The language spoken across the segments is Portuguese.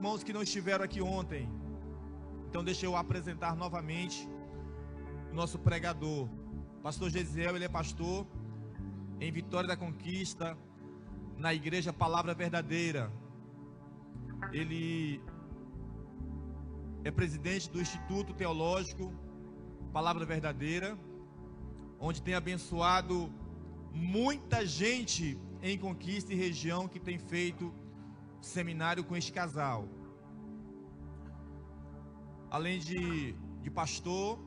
Irmãos que não estiveram aqui ontem, então deixa eu apresentar novamente o nosso pregador. Pastor Gesiel, ele é pastor em Vitória da Conquista, na igreja Palavra Verdadeira. Ele é presidente do Instituto Teológico Palavra Verdadeira, onde tem abençoado muita gente em Conquista e região que tem feito seminário com este casal. Além de pastor,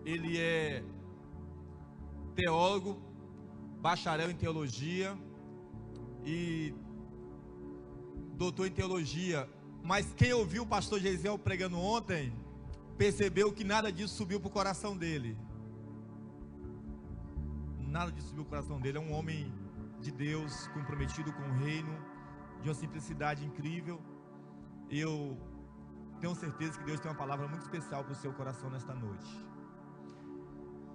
ele é teólogo, bacharel em teologia e doutor em teologia. Mas quem ouviu o pastor Gesiel pregando ontem, percebeu que nada disso subiu para o coração dele. Nada disso subiu para o coração dele. É um homem de Deus, comprometido com o reino, de uma simplicidade incrível. Eu tenho certeza que Deus tem uma palavra muito especial para o seu coração nesta noite.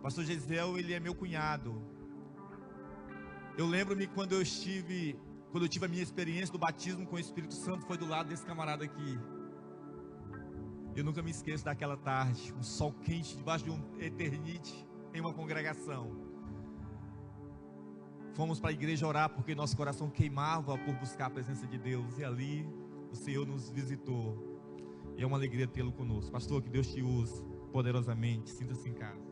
Pastor Gesiel, ele é meu cunhado. Eu lembro-me quando eu tive a minha experiência do batismo com o Espírito Santo, foi do lado desse camarada aqui. Eu nunca me esqueço daquela tarde, um sol quente debaixo de um eternite em uma congregação. Fomos para a igreja orar porque nosso coração queimava por buscar a presença de Deus. E ali o Senhor nos visitou. E é uma alegria tê-lo conosco. Pastor, que Deus te use poderosamente. Sinta-se em casa.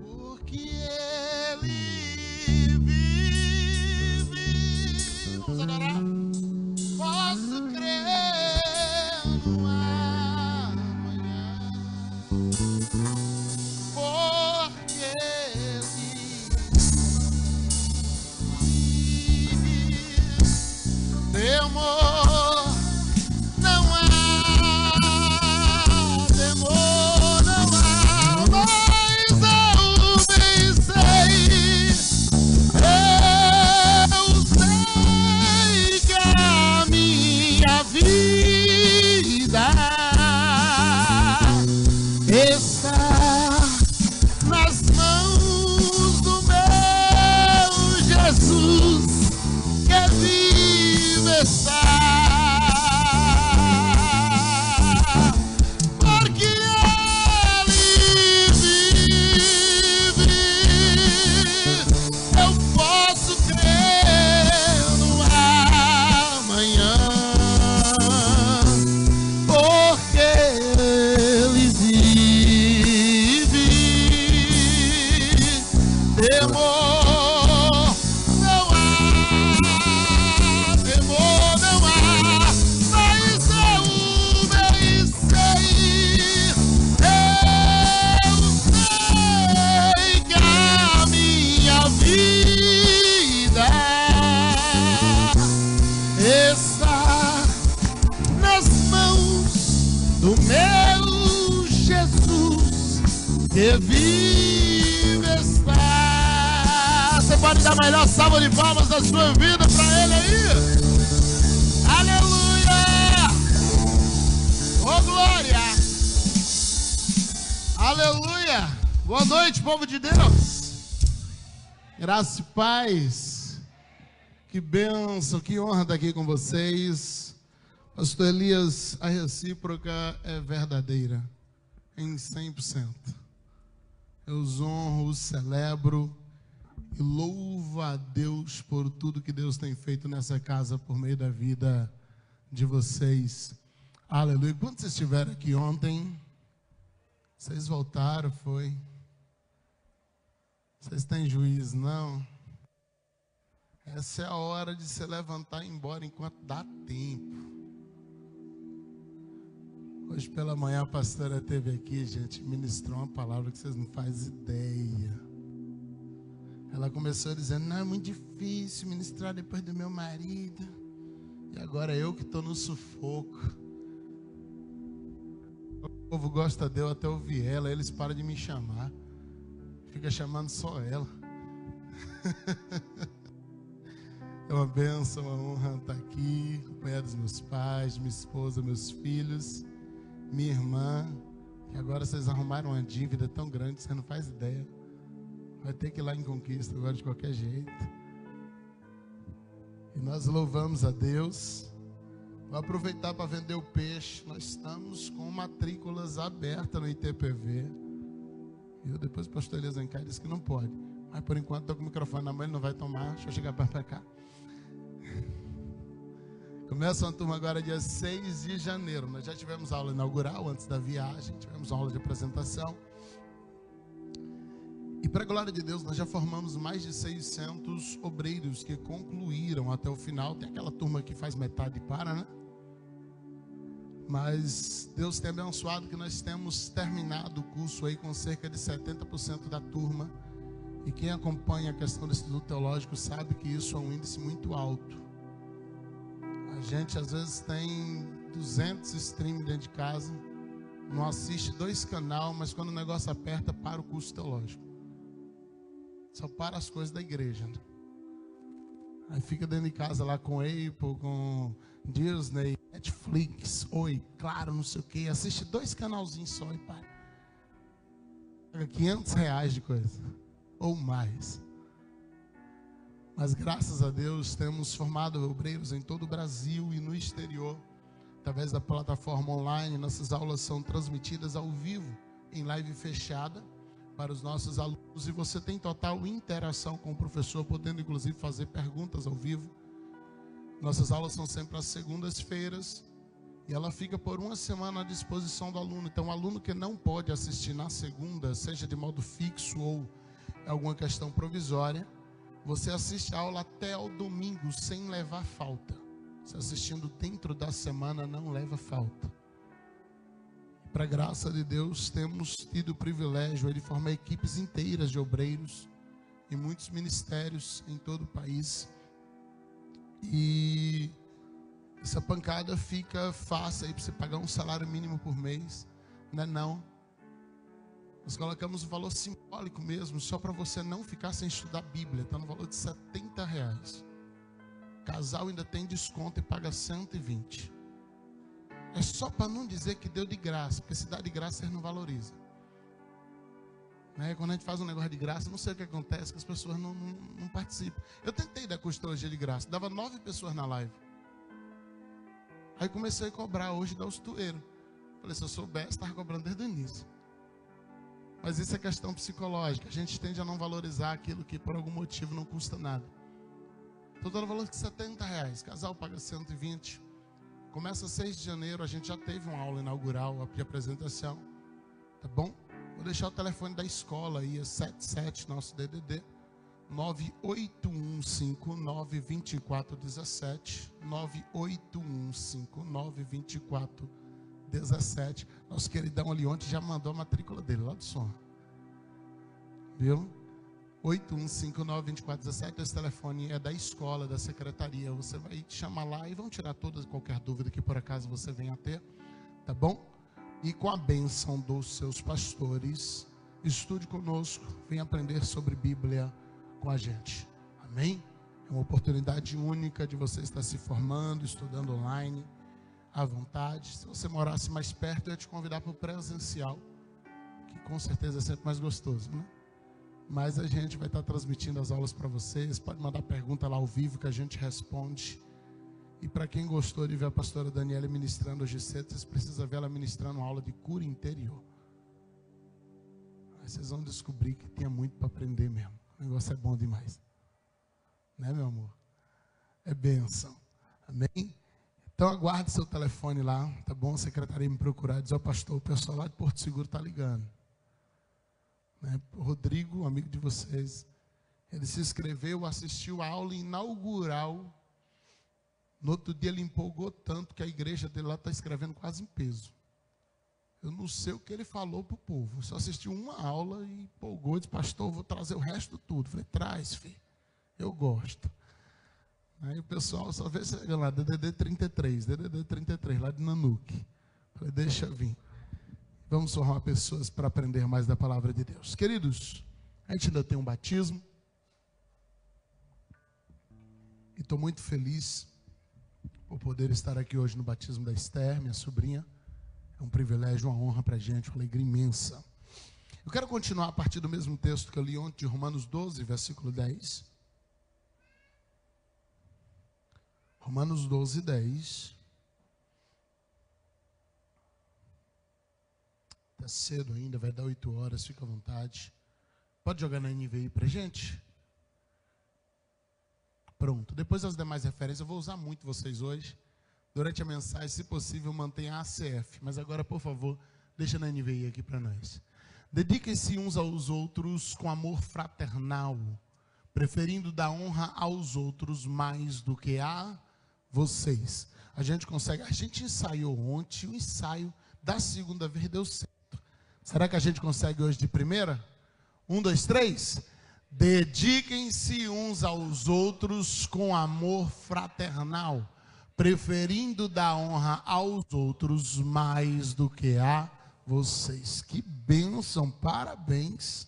Porque Ele vive. Vamos adorar? Posso crer no amanhã. Porque Ele vive. Temor não há, temor não há, mas eu bem sei, eu sei que a minha vida está nas mãos do meu Jesus, que vive está. Porque Ele vive, eu posso crer no amanhã. Porque Ele vive, temor não há, temor não há, mas eu bem sei, eu sei que a minha vida está nas mãos do meu Jesus, que vive está. Você pode dar a melhor salva de palmas da sua vida para Ele aí? Aleluia! Oh, glória! Aleluia! Boa noite, povo de Deus! Graça e paz! Que bênção, que honra estar aqui com vocês. Pastor Elias, a recíproca é verdadeira, em 100%. Eu os honro, os celebro e louvo a Deus por tudo que Deus tem feito nessa casa por meio da vida de vocês. Aleluia. Quando vocês estiveram aqui ontem, vocês voltaram, foi? Vocês têm juízo, não? Essa é a hora de se levantar e ir embora enquanto dá tempo. Hoje pela manhã a pastora esteve aqui, gente, ministrou uma palavra que vocês não fazem ideia. Ela começou dizendo, não, é muito difícil ministrar depois do meu marido. E agora eu que estou no sufoco. O povo gosta de eu até ouvir ela, eles param de me chamar. Fica chamando só ela. É uma bênção, uma honra estar aqui, acompanhado dos meus pais, minha esposa, meus filhos, minha irmã. E agora vocês arrumaram uma dívida tão grande que você não faz ideia. Vai ter que ir lá em Conquista agora de qualquer jeito. E nós louvamos a Deus. Vou aproveitar para vender o peixe. Nós estamos com matrículas abertas no ITPV. E depois o pastor Elias Ancai disse que não pode. Mas por enquanto estou com o microfone na mão, ele não vai tomar. Deixa eu chegar para cá. Começa uma turma agora dia 6 de janeiro. Nós já tivemos aula inaugural antes da viagem. Tivemos uma aula de apresentação. E para a glória de Deus, nós já formamos mais de 600 obreiros que concluíram até o final. Tem aquela turma que faz metade e para, né? Mas Deus tem abençoado que nós temos terminado o curso aí com cerca de 70% da turma. E quem acompanha a questão do Instituto Teológico sabe que isso é um índice muito alto. A gente às vezes tem 200 streams dentro de casa, não assiste 2 canais, mas quando o negócio aperta, para o curso teológico. Só para as coisas da igreja, né? Aí fica dentro de casa lá com Apple, com Disney, Netflix, Oi, Claro, não sei o que. Assiste 2 canalzinhos só e para. Paga R$500 de coisa, ou mais. Mas graças a Deus temos formado obreiros em todo o Brasil e no exterior. Através da plataforma online, nossas aulas são transmitidas ao vivo, em live fechada, para os nossos alunos. E você tem total interação com o professor, podendo inclusive fazer perguntas ao vivo. Nossas aulas são sempre às segundas-feiras. E ela fica por 1 semana à disposição do aluno. Então o aluno que não pode assistir na segunda, seja de modo fixo ou alguma questão provisória, você assiste a aula até ao domingo sem levar falta. Se assistindo dentro da semana, não leva falta. Para a graça de Deus, temos tido o privilégio de formar equipes inteiras de obreiros em muitos ministérios em todo o país. E essa pancada fica fácil aí para você pagar um salário mínimo por mês. Não é não. Nós colocamos um valor simbólico mesmo, só para você não ficar sem estudar a Bíblia. Está no valor de R$70. Casal ainda tem desconto e paga 120. É só para não dizer que deu de graça, porque se dá de graça, você não valoriza. Né? Quando a gente faz um negócio de graça, não sei o que acontece, que as pessoas não participam. Eu tentei dar costologia de graça, dava 9 pessoas na live. Aí comecei a cobrar, hoje dá os tueiros. Falei, se eu soubesse, estava cobrando desde o início. Mas isso é questão psicológica. A gente tende a não valorizar aquilo que por algum motivo não custa nada. Então, todo valor de R$70. Casal paga 120. Começa 6 de janeiro. A gente já teve uma aula inaugural de apresentação. Tá bom? Vou deixar o telefone da escola aí. É 77, nosso DDD. 981592417. 981592417. Nosso queridão ali ontem já mandou a matrícula dele lá do som. Viu? 81592417. Esse telefone é da escola, da secretaria. Você vai chamar lá e vão tirar toda qualquer dúvida que por acaso você venha a ter. Tá bom? E com a bênção dos seus pastores, estude conosco. Venha aprender sobre Bíblia com a gente. Amém? É uma oportunidade única de você estar se formando, estudando online, à vontade. Se você morasse mais perto, eu ia te convidar para o presencial, que com certeza é sempre mais gostoso, né? Mas a gente vai estar transmitindo as aulas para vocês. Pode mandar pergunta lá ao vivo que a gente responde. E para quem gostou de ver a pastora Daniela ministrando hoje cedo, vocês precisam ver ela ministrando uma aula de cura interior. Aí vocês vão descobrir que tinha muito para aprender mesmo. O negócio é bom demais. Né, meu amor? É bênção. Amém? Então aguarde seu telefone lá, tá bom? A secretaria me procurar, diz ao pastor, o pessoal lá de Porto Seguro está ligando. Né? O Rodrigo, amigo de vocês, ele se inscreveu, assistiu a aula inaugural. No outro dia ele empolgou tanto que a igreja dele lá está escrevendo quase em peso. Eu não sei o que ele falou para o povo. Só assistiu uma aula e empolgou. Disse, pastor, vou trazer o resto tudo. Falei, traz, filho. Eu gosto. Aí o pessoal só vê lá, DDD 33, lá de Nanuque. Falei, deixa vir. Vamos formar pessoas para aprender mais da palavra de Deus. Queridos, a gente ainda tem um batismo. E estou muito feliz por poder estar aqui hoje no batismo da Esther, minha sobrinha. É um privilégio, uma honra para a gente, uma alegria imensa. Eu quero continuar a partir do mesmo texto que eu li ontem, de Romanos 12, versículo 10. Romanos 12, 10. Está cedo ainda, vai dar 8 horas, fica à vontade. Pode jogar na NVI para gente? Pronto. Depois das demais referências, eu vou usar muito vocês hoje. Durante a mensagem, se possível, mantenha a ACF. Mas agora, por favor, deixa na NVI aqui para nós. Dediquem-se uns aos outros com amor fraternal, preferindo dar honra aos outros mais do que a vocês. A gente ensaiou ontem o ensaio da segunda vez, deu certo. Será que a gente consegue hoje de primeira? 1, 2, 3. Dediquem-se uns aos outros com amor fraternal, preferindo dar honra aos outros mais do que a vocês. Que bênção, parabéns.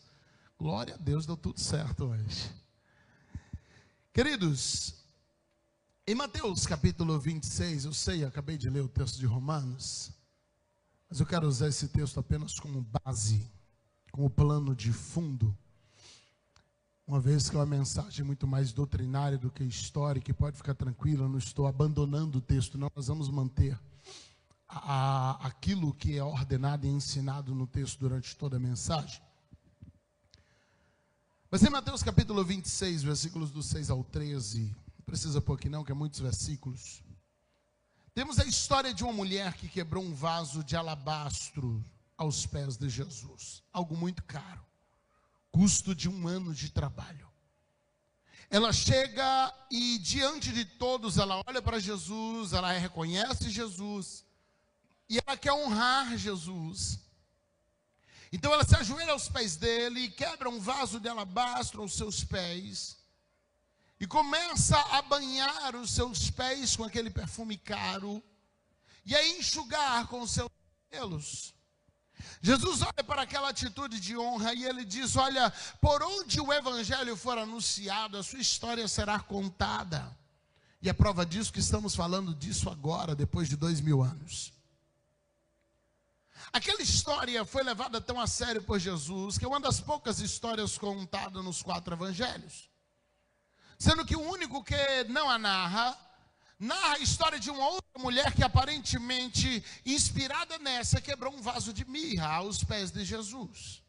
Glória a Deus, deu tudo certo hoje. Queridos, em Mateus capítulo 26, eu sei, acabei de ler o texto de Romanos, mas eu quero usar esse texto apenas como base, como plano de fundo, uma vez que é uma mensagem muito mais doutrinária do que histórica, e pode ficar tranquilo, eu não estou abandonando o texto, não, nós vamos manter aquilo que é ordenado e ensinado no texto durante toda a mensagem. Mas em Mateus capítulo 26, versículos do 6 ao 13, não precisa pôr aqui não, que é muitos versículos. Temos a história de uma mulher que quebrou um vaso de alabastro aos pés de Jesus. Algo muito caro. Custo de 1 ano de trabalho. Ela chega e diante de todos, ela olha para Jesus, ela reconhece Jesus. E ela quer honrar Jesus. Então ela se ajoelha aos pés dele e quebra um vaso de alabastro aos seus pés. E começa a banhar os seus pés com aquele perfume caro. E a enxugar com os seus cabelos. Jesus olha para aquela atitude de honra e ele diz: olha, por onde o evangelho for anunciado, a sua história será contada. E é prova disso que estamos falando disso agora, depois de 2000 anos. Aquela história foi levada tão a sério por Jesus, que é uma das poucas histórias contadas nos 4 evangelhos. Sendo que o único que não a narra a história de uma outra mulher que aparentemente, inspirada nessa, quebrou um vaso de mirra aos pés de Jesus.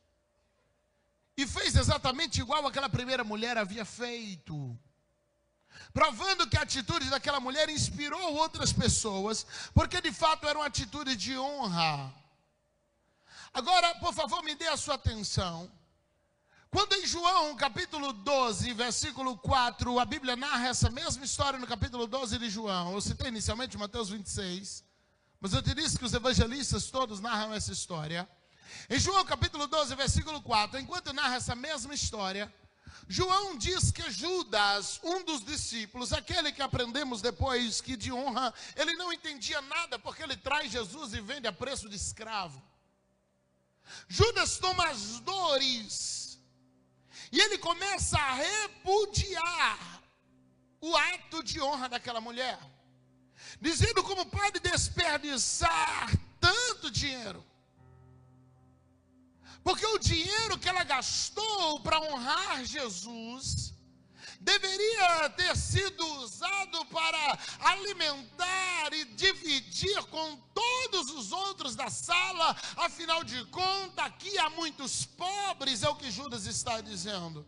E fez exatamente igual aquela primeira mulher havia feito. Provando que a atitude daquela mulher inspirou outras pessoas, porque de fato era uma atitude de honra. Agora, por favor, me dê a sua atenção. Quando em João, capítulo 12, versículo 4, a Bíblia narra essa mesma história no capítulo 12 de João. Eu citei inicialmente Mateus 26, mas eu te disse que os evangelistas todos narram essa história. Em João, capítulo 12, versículo 4, enquanto narra essa mesma história, João diz que Judas, um dos discípulos, aquele que aprendemos depois que de honra, ele não entendia nada porque ele traz Jesus e vende a preço de escravo. Judas toma as dores e ele começa a repudiar o ato de honra daquela mulher, dizendo como pode desperdiçar tanto dinheiro, porque o dinheiro que ela gastou para honrar Jesus deveria ter sido usado para alimentar e dividir com todos os outros da sala. Afinal de contas, aqui há muitos pobres, é o que Judas está dizendo.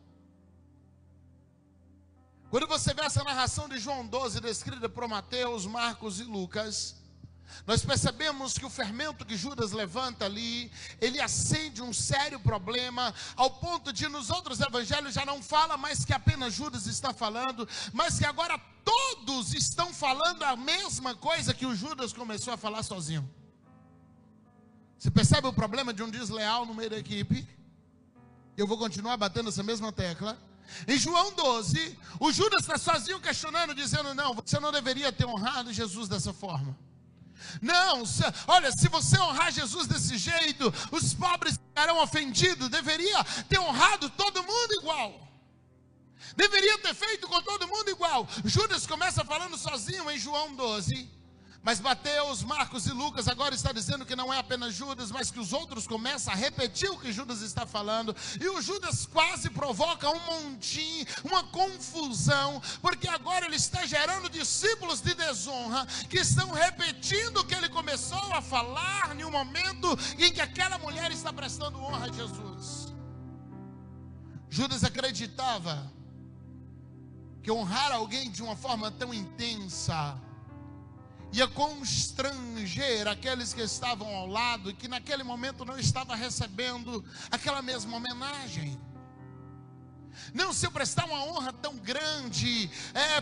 Quando você vê essa narração de João 12, descrita por Mateus, Marcos e Lucas, nós percebemos que o fermento que Judas levanta ali, ele acende um sério problema, ao ponto de nos outros evangelhos já não fala mais que apenas Judas está falando, mas que agora todos estão falando a mesma coisa que o Judas começou a falar sozinho. Você percebe o problema de um desleal no meio da equipe? Eu vou continuar batendo essa mesma tecla. Em João 12, o Judas está sozinho questionando, dizendo: não, você não deveria ter honrado Jesus dessa forma. Não, olha, se você honrar Jesus desse jeito, os pobres ficarão ofendidos. Deveria ter honrado todo mundo igual. Deveria ter feito com todo mundo igual. Judas começa falando sozinho em João 12. Mas Mateus, Marcos e Lucas agora está dizendo que não é apenas Judas, mas que os outros começam a repetir o que Judas está falando. E o Judas quase provoca um montinho, uma confusão, porque agora ele está gerando discípulos de desonra que estão repetindo o que ele começou a falar em um momento em que aquela mulher está prestando honra a Jesus. Judas acreditava que honrar alguém de uma forma tão intensa ia constranger aqueles que estavam ao lado e que naquele momento não estavam recebendo aquela mesma homenagem. Não, se eu prestar uma honra tão grande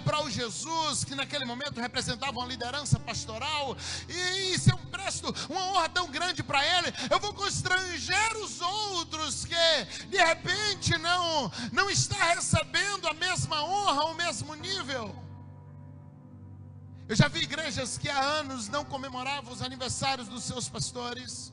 para o Jesus, que naquele momento representava uma liderança pastoral, e se eu presto uma honra tão grande para ele, eu vou constranger os outros que de repente não está recebendo a mesma honra, o mesmo nível. Eu já vi igrejas que há anos não comemoravam os aniversários dos seus pastores.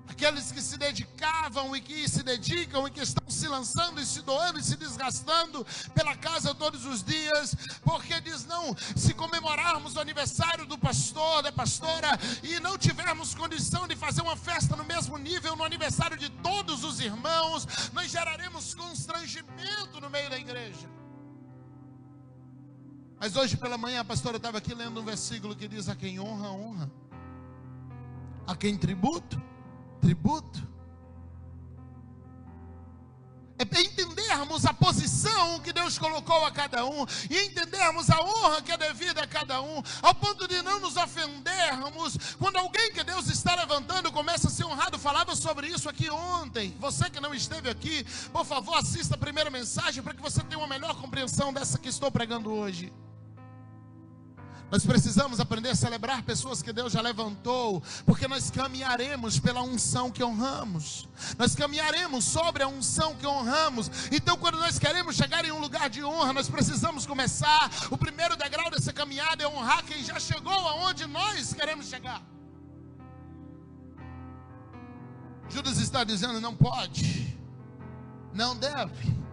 Aqueles que se dedicavam e que se dedicam e que estão se lançando e se doando e se desgastando pela casa todos os dias, porque diz: não, se comemorarmos o aniversário do pastor, da pastora, e não tivermos condição de fazer uma festa no mesmo nível no aniversário de todos os irmãos, nós geraremos constrangimento no meio da igreja. Mas hoje pela manhã a pastora estava aqui lendo um versículo que diz: a quem honra, honra, a quem tributo, tributo. É entendermos a posição que Deus colocou a cada um, e entendermos a honra que é devida a cada um, ao ponto de não nos ofendermos quando alguém que Deus está levantando começa a ser honrado. Falava sobre isso aqui ontem. Você que não esteve aqui, por favor, assista a primeira mensagem para que você tenha uma melhor compreensão dessa que estou pregando hoje. Nós precisamos aprender a celebrar pessoas que Deus já levantou, porque nós caminharemos pela unção que honramos. Nós caminharemos sobre a unção que honramos. Então, quando nós queremos chegar em um lugar de honra, nós precisamos começar. O primeiro degrau dessa caminhada é honrar quem já chegou aonde nós queremos chegar. Judas está dizendo: não pode, não deve.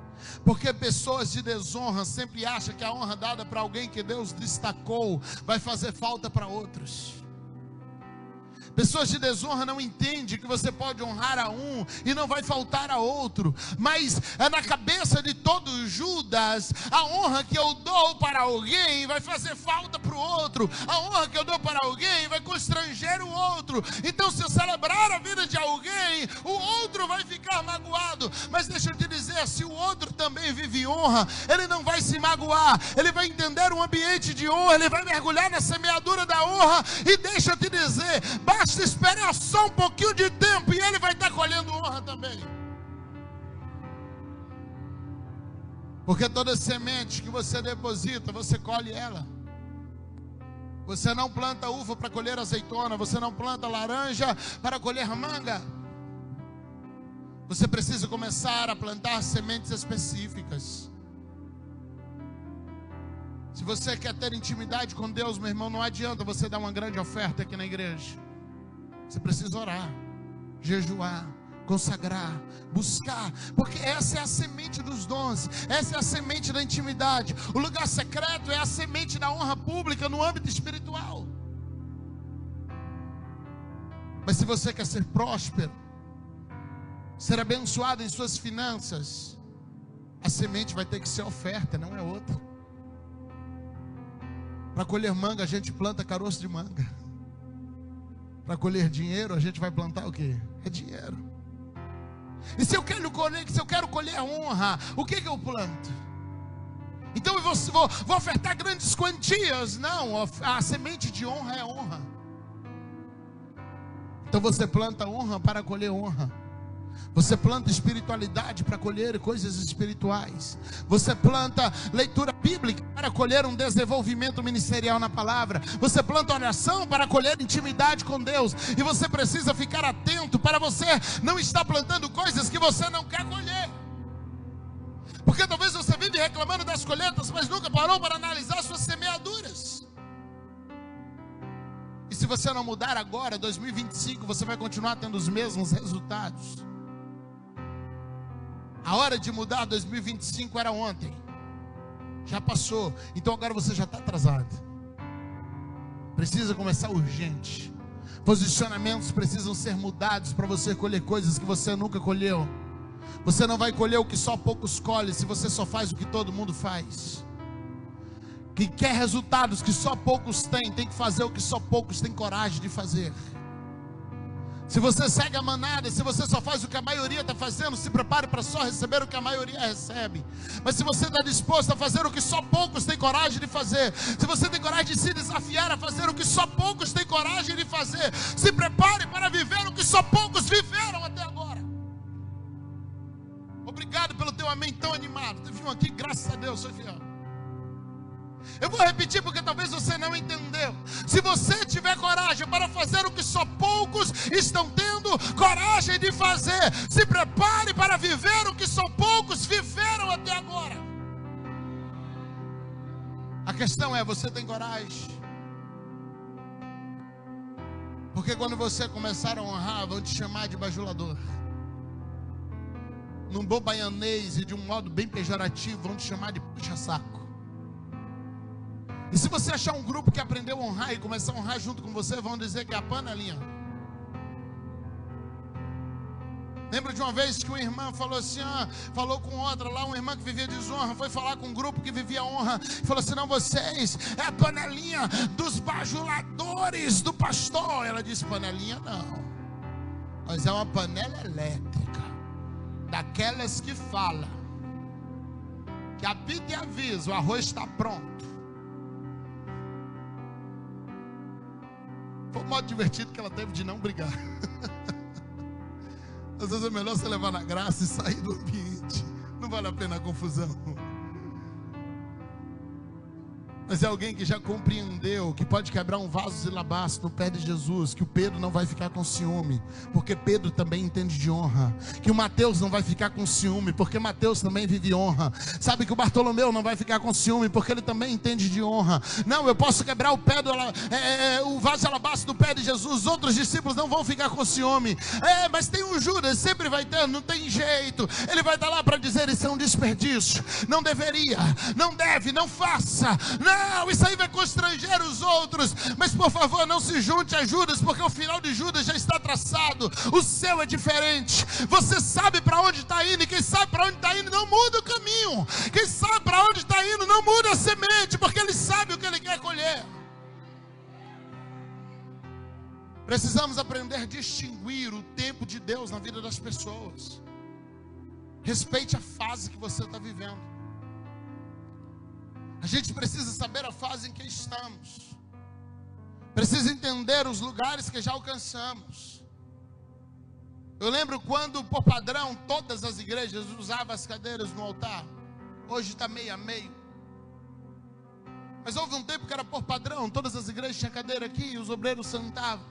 Porque pessoas de desonra sempre acham que a honra dada para alguém que Deus destacou vai fazer falta para outros. Pessoas de desonra não entendem que você pode honrar a um e não vai faltar a outro. Mas é na cabeça de todo Judas: a honra que eu dou para alguém vai fazer falta para o outro. A honra que eu dou para alguém vai constranger o outro. Então, se eu celebrar a vida de alguém, o outro vai ficar magoado. Mas deixa eu te dizer, se o outro também vive honra, ele não vai se magoar. Ele vai entender um ambiente de honra, ele vai mergulhar na semeadura da honra. E deixa eu te dizer, basta esperar só um pouquinho de tempo e ele vai estar colhendo honra também. Porque toda semente que você deposita, você colhe ela. Você não planta uva para colher azeitona, você não planta laranja para colher manga. Você precisa começar a plantar sementes específicas. Se você quer ter intimidade com Deus, meu irmão, não adianta você dar uma grande oferta aqui na igreja. Você precisa orar, jejuar, consagrar, buscar, porque essa é a semente dos dons, essa é a semente da intimidade. O lugar secreto é a semente da honra pública no âmbito espiritual. Mas se você quer ser próspero, ser abençoado em suas finanças, a semente vai ter que ser oferta, não é outra. Para colher manga, a gente planta caroço de manga. Para colher dinheiro, a gente vai plantar o quê? É dinheiro. E se eu quero colher honra, o que eu planto? Então eu vou ofertar grandes quantias? Não, a semente de honra é honra. Então você planta honra para colher honra. Você planta espiritualidade para colher coisas espirituais. Você planta leitura bíblica para colher um desenvolvimento ministerial na palavra. Você planta oração para colher intimidade com Deus. E você precisa ficar atento para você não estar plantando coisas que você não quer colher. Porque talvez você vive reclamando das colheitas, mas nunca parou para analisar suas semeaduras. E se você não mudar agora, 2025, você vai continuar tendo os mesmos resultados. A hora de mudar 2025 era ontem. Já passou. Então agora você já está atrasado. Precisa começar urgente. Posicionamentos precisam ser mudados para você colher coisas que você nunca colheu. Você não vai colher o que só poucos colhem se você só faz o que todo mundo faz. que quer resultados que só poucos têm, tem que fazer o que só poucos têm coragem de fazer. Se você segue a manada, se você só faz o que a maioria está fazendo, se prepare para só receber o que a maioria recebe. Mas se você está disposto a fazer o que só poucos têm coragem de fazer, se você tem coragem de se desafiar a fazer o que só poucos têm coragem de fazer, se prepare para viver o que só poucos viveram até agora. Obrigado pelo teu amém tão animado. Teve um aqui, graças a Deus, sou fiel. Eu vou repetir porque talvez você não entendeu. Se você tiver coragem para fazer o que só poucos estão tendo coragem de fazer, se prepare para viver o que só poucos viveram até agora. A questão é, você tem coragem? Porque quando você começar a honrar, vão te chamar de bajulador. Num bom baianês e de um modo bem pejorativo, vão te chamar de puxa-saco. E se você achar um grupo que aprendeu a honrar e começar a honrar junto com você, vão dizer que é a panelinha. Lembro de uma vez que uma irmã falou assim, falou com outra lá, uma irmã que vivia desonra, foi falar com um grupo que vivia honra, falou assim, não, vocês é a panelinha dos bajuladores do pastor. Ela disse, panelinha não, mas é uma panela elétrica, daquelas que fala, que apita e avisa, o arroz está pronto. Foi um modo divertido que ela teve de não brigar. Às vezes é melhor você levar na graça e sair do ambiente. Não vale a pena a confusão. Mas é alguém que já compreendeu que pode quebrar um vaso de alabastro no pé de Jesus, que o Pedro não vai ficar com ciúme, porque Pedro também entende de honra, que o Mateus não vai ficar com ciúme, porque Mateus também vive honra, sabe que o Bartolomeu não vai ficar com ciúme, porque ele também entende de honra. Não, eu posso quebrar o vaso de alabastro do pé de Jesus, os outros discípulos não vão ficar com ciúme, mas tem um Judas, sempre vai ter, não tem jeito, ele vai estar lá para dizer, isso é um desperdício, não deveria, não deve, não faça, não, isso aí vai constranger os outros. Mas por favor, não se junte a Judas, porque o final de Judas já está traçado. O seu é diferente. Você sabe para onde está indo, e quem sabe para onde está indo não muda o caminho. Quem sabe para onde está indo não muda a semente, porque ele sabe o que ele quer colher. Precisamos aprender a distinguir o tempo de Deus na vida das pessoas. Respeite a fase que você está vivendo. A gente precisa saber a fase em que estamos. Precisa entender os lugares que já alcançamos. Eu lembro quando, por padrão, todas as igrejas usavam as cadeiras no altar. Hoje está meio a meio. Mas houve um tempo que era por padrão. Todas as igrejas tinham cadeira aqui e os obreiros sentavam.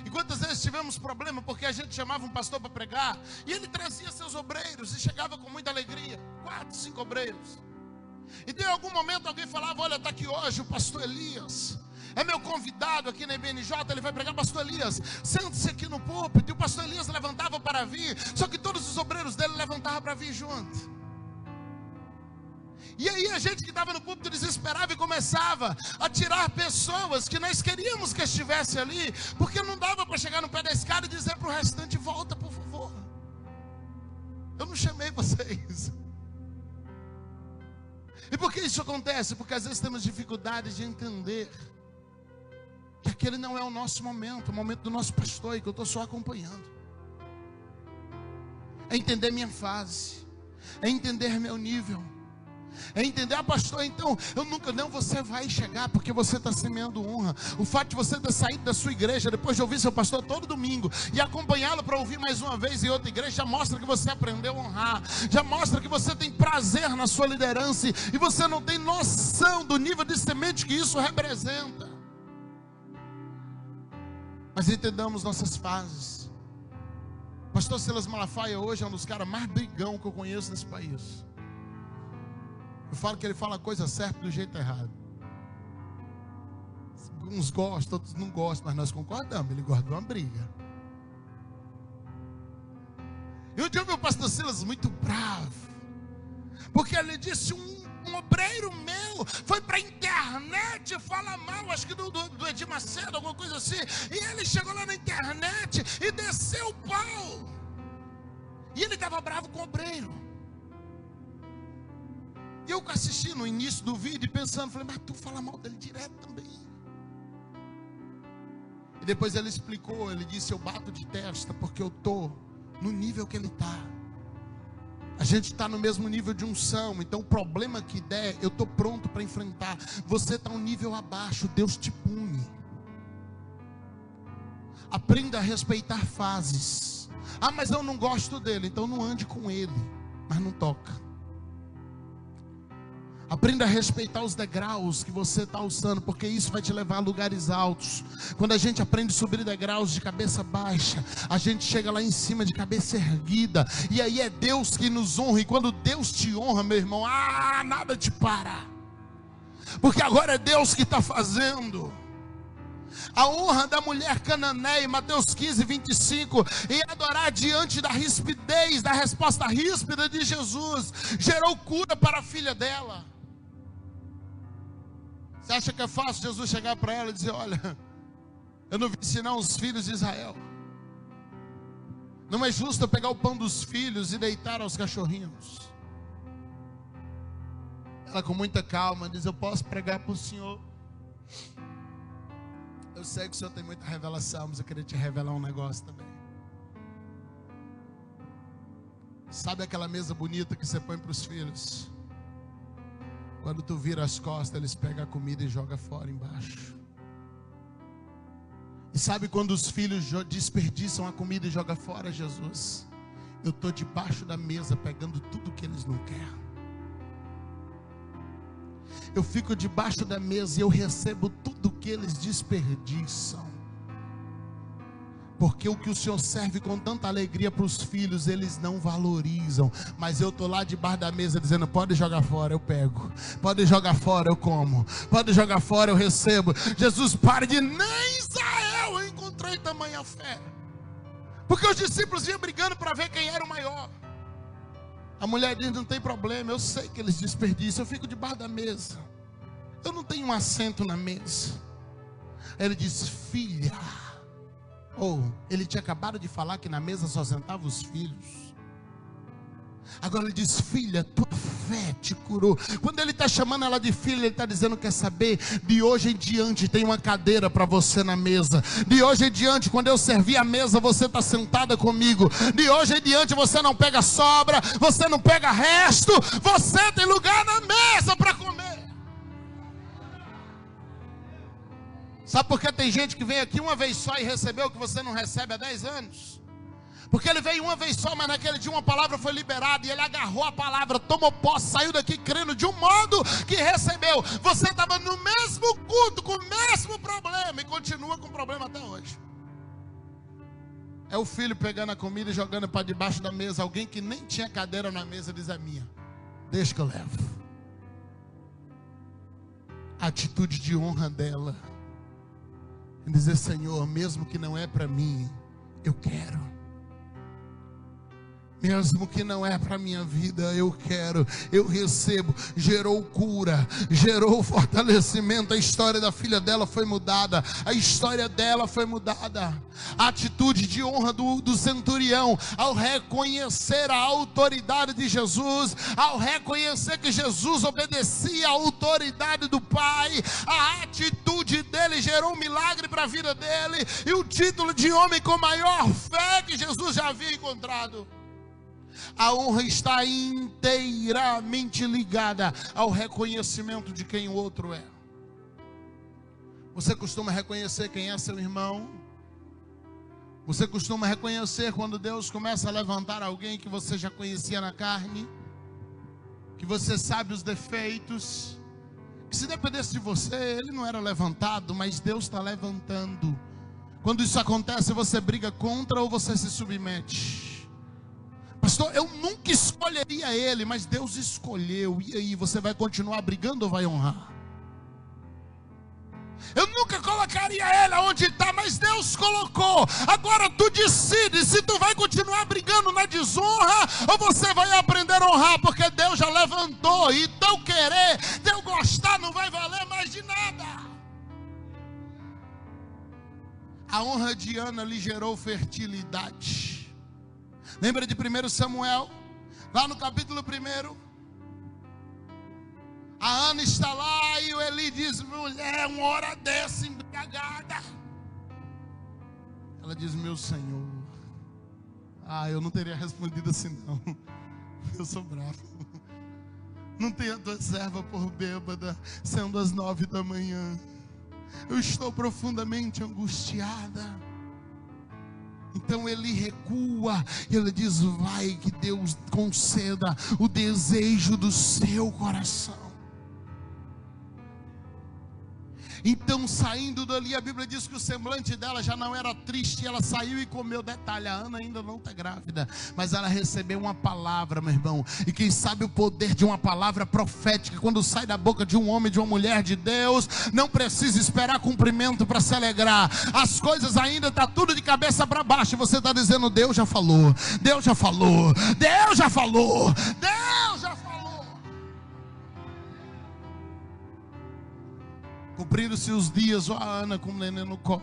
E quantas vezes tivemos problema porque a gente chamava um pastor para pregar e ele trazia seus obreiros e chegava com muita alegria. 4, 5 obreiros. E em algum momento alguém falava, olha, está aqui hoje o pastor Elias, é meu convidado aqui na IBNJ, ele vai pregar. Pastor Elias, sente-se aqui no púlpito. E o pastor Elias levantava para vir, só que todos os obreiros dele levantavam para vir junto. E aí a gente que estava no púlpito desesperava e começava a tirar pessoas que nós queríamos que estivesse ali, porque não dava para chegar no pé da escada e dizer para o restante, volta por favor, eu não chamei vocês. E por que isso acontece? Porque às vezes temos dificuldade de entender que aquele não é o nosso momento, o momento do nosso pastor, e que eu estou só acompanhando. É entender minha fase, é entender meu nível, é entender, pastor, então eu nunca, não, você vai chegar porque você está semeando honra. O fato de você ter saído da sua igreja depois de ouvir seu pastor todo domingo e acompanhá-lo para ouvir mais uma vez em outra igreja, já mostra que você aprendeu a honrar, já mostra que você tem prazer na sua liderança e você não tem noção do nível de semente que isso representa. Mas entendamos nossas fases. Pastor Silas Malafaia hoje é um dos caras mais brigão que eu conheço nesse país. Eu falo que ele fala a coisa certa do jeito errado. Uns gostam, outros não gostam, mas nós concordamos. Ele gosta de uma briga. E um dia eu vi o pastor Silas muito bravo, porque ele disse, um obreiro meu foi para a internet falar mal, acho que do Edir Macedo, alguma coisa assim. E ele chegou lá na internet e desceu o pau. E ele estava bravo com o obreiro. E eu assisti no início do vídeo pensando, falei, mas tu fala mal dele direto também. E depois ele explicou, ele disse, eu bato de testa porque eu estou no nível que ele está. A gente está no mesmo nível de unção, então o problema que der, eu estou pronto para enfrentar. Você está um nível abaixo, Deus te pune. Aprenda a respeitar fases. Ah, mas eu não gosto dele, então não ande com ele, mas não toca. Aprenda a respeitar os degraus que você está alçando, porque isso vai te levar a lugares altos. Quando a gente aprende a subir degraus de cabeça baixa, a gente chega lá em cima de cabeça erguida. E aí é Deus que nos honra. E quando Deus te honra, meu irmão, nada te para. Porque agora é Deus que está fazendo. A honra da mulher cananeia, Mateus 15, 25, e adorar diante da rispidez, da resposta ríspida de Jesus, gerou cura para a filha dela. Você acha que é fácil Jesus chegar para ela e dizer, olha, eu não vim ensinar os filhos de Israel. Não é justo eu pegar o pão dos filhos e deitar aos cachorrinhos. Ela com muita calma diz, eu posso pregar para o Senhor. Eu sei que o Senhor tem muita revelação, mas eu queria te revelar um negócio também. Sabe aquela mesa bonita que você põe para os filhos? Quando tu vira as costas, eles pegam a comida e jogam fora embaixo. E sabe quando os filhos desperdiçam a comida e jogam fora, Jesus? Eu estou debaixo da mesa pegando tudo que eles não querem. Eu fico debaixo da mesa e eu recebo tudo que eles desperdiçam. Porque o que o Senhor serve com tanta alegria para os filhos, eles não valorizam. Mas eu estou lá debaixo da mesa dizendo, pode jogar fora, eu pego. Pode jogar fora, eu como. Pode jogar fora, eu recebo. Jesus, pare de, nem Israel eu encontrei tamanha fé. Porque os discípulos vinham brigando para ver quem era o maior. A mulher diz, não tem problema, eu sei que eles desperdiçam, eu fico debaixo da mesa. Eu não tenho um assento na mesa. Ele diz, filha. Ele tinha acabado de falar que na mesa só sentavam os filhos. Agora ele diz, filha, tua fé te curou. Quando ele está chamando ela de filha, ele está dizendo, quer saber? De hoje em diante tem uma cadeira para você na mesa. De hoje em diante, quando eu servir a mesa, você está sentada comigo. De hoje em diante você não pega sobra, você não pega resto, você tem lugar na mesa para comer. Sabe por que tem gente que vem aqui uma vez só e recebeu o que você não recebe há 10 anos? Porque ele veio uma vez só, mas naquele dia uma palavra foi liberada e ele agarrou a palavra, tomou posse, saiu daqui crendo de um modo que recebeu. Você estava no mesmo culto, com o mesmo problema e continua com o problema até hoje. É o filho pegando a comida e jogando para debaixo da mesa. Alguém que nem tinha cadeira na mesa diz, é minha, deixa que eu levo. A atitude de honra dela, dizer, Senhor, mesmo que não é para mim, eu quero. Mesmo que não é para a minha vida, eu quero, eu recebo. Gerou cura, gerou fortalecimento. A história da filha dela foi mudada. A história dela foi mudada. A atitude de honra do centurião, ao reconhecer a autoridade de Jesus, ao reconhecer que Jesus obedecia à autoridade do Pai, a atitude dele gerou um milagre para a vida dele, e o título de homem com maior fé que Jesus já havia encontrado. A honra está inteiramente ligada ao reconhecimento de quem o outro é. Você costuma reconhecer quem é seu irmão? Você costuma reconhecer quando Deus começa a levantar alguém que você já conhecia na carne? Que você sabe os defeitos? Que se dependesse de você, ele não era levantado, mas Deus está levantando. Quando isso acontece, você briga contra ou você se submete? Pastor, eu nunca escolheria ele, mas Deus escolheu. E aí, você vai continuar brigando ou vai honrar? Eu nunca colocaria ele onde está, mas Deus colocou. Agora tu decide se tu vai continuar brigando na desonra ou você vai aprender a honrar, porque Deus já levantou. E teu querer, teu gostar não vai valer mais de nada. A honra de Ana lhe gerou fertilidade. Lembra de 1 Samuel? Lá no capítulo 1, A Ana está lá e o Eli diz: mulher, uma hora dessa embriagada. Ela diz: meu Senhor. Eu não teria respondido assim não. Eu sou bravo. Não tenha tua serva por bêbada, sendo as 9 da manhã. Eu estou profundamente angustiada. Então ele recua, e ele diz: vai que Deus conceda o desejo do seu coração. Então, saindo dali, a Bíblia diz que o semblante dela já não era triste. Ela saiu e comeu. Detalhe, a Ana ainda não está grávida, mas ela recebeu uma palavra, meu irmão. E quem sabe o poder de uma palavra profética, quando sai da boca de um homem, de uma mulher de Deus, não precisa esperar cumprimento para se alegrar. As coisas ainda estão tudo de cabeça para baixo, e você está dizendo: Deus já falou, Deus já falou, Deus já falou, Deus já falou. Cumpriram-se os dias, a Ana com o neném no colo.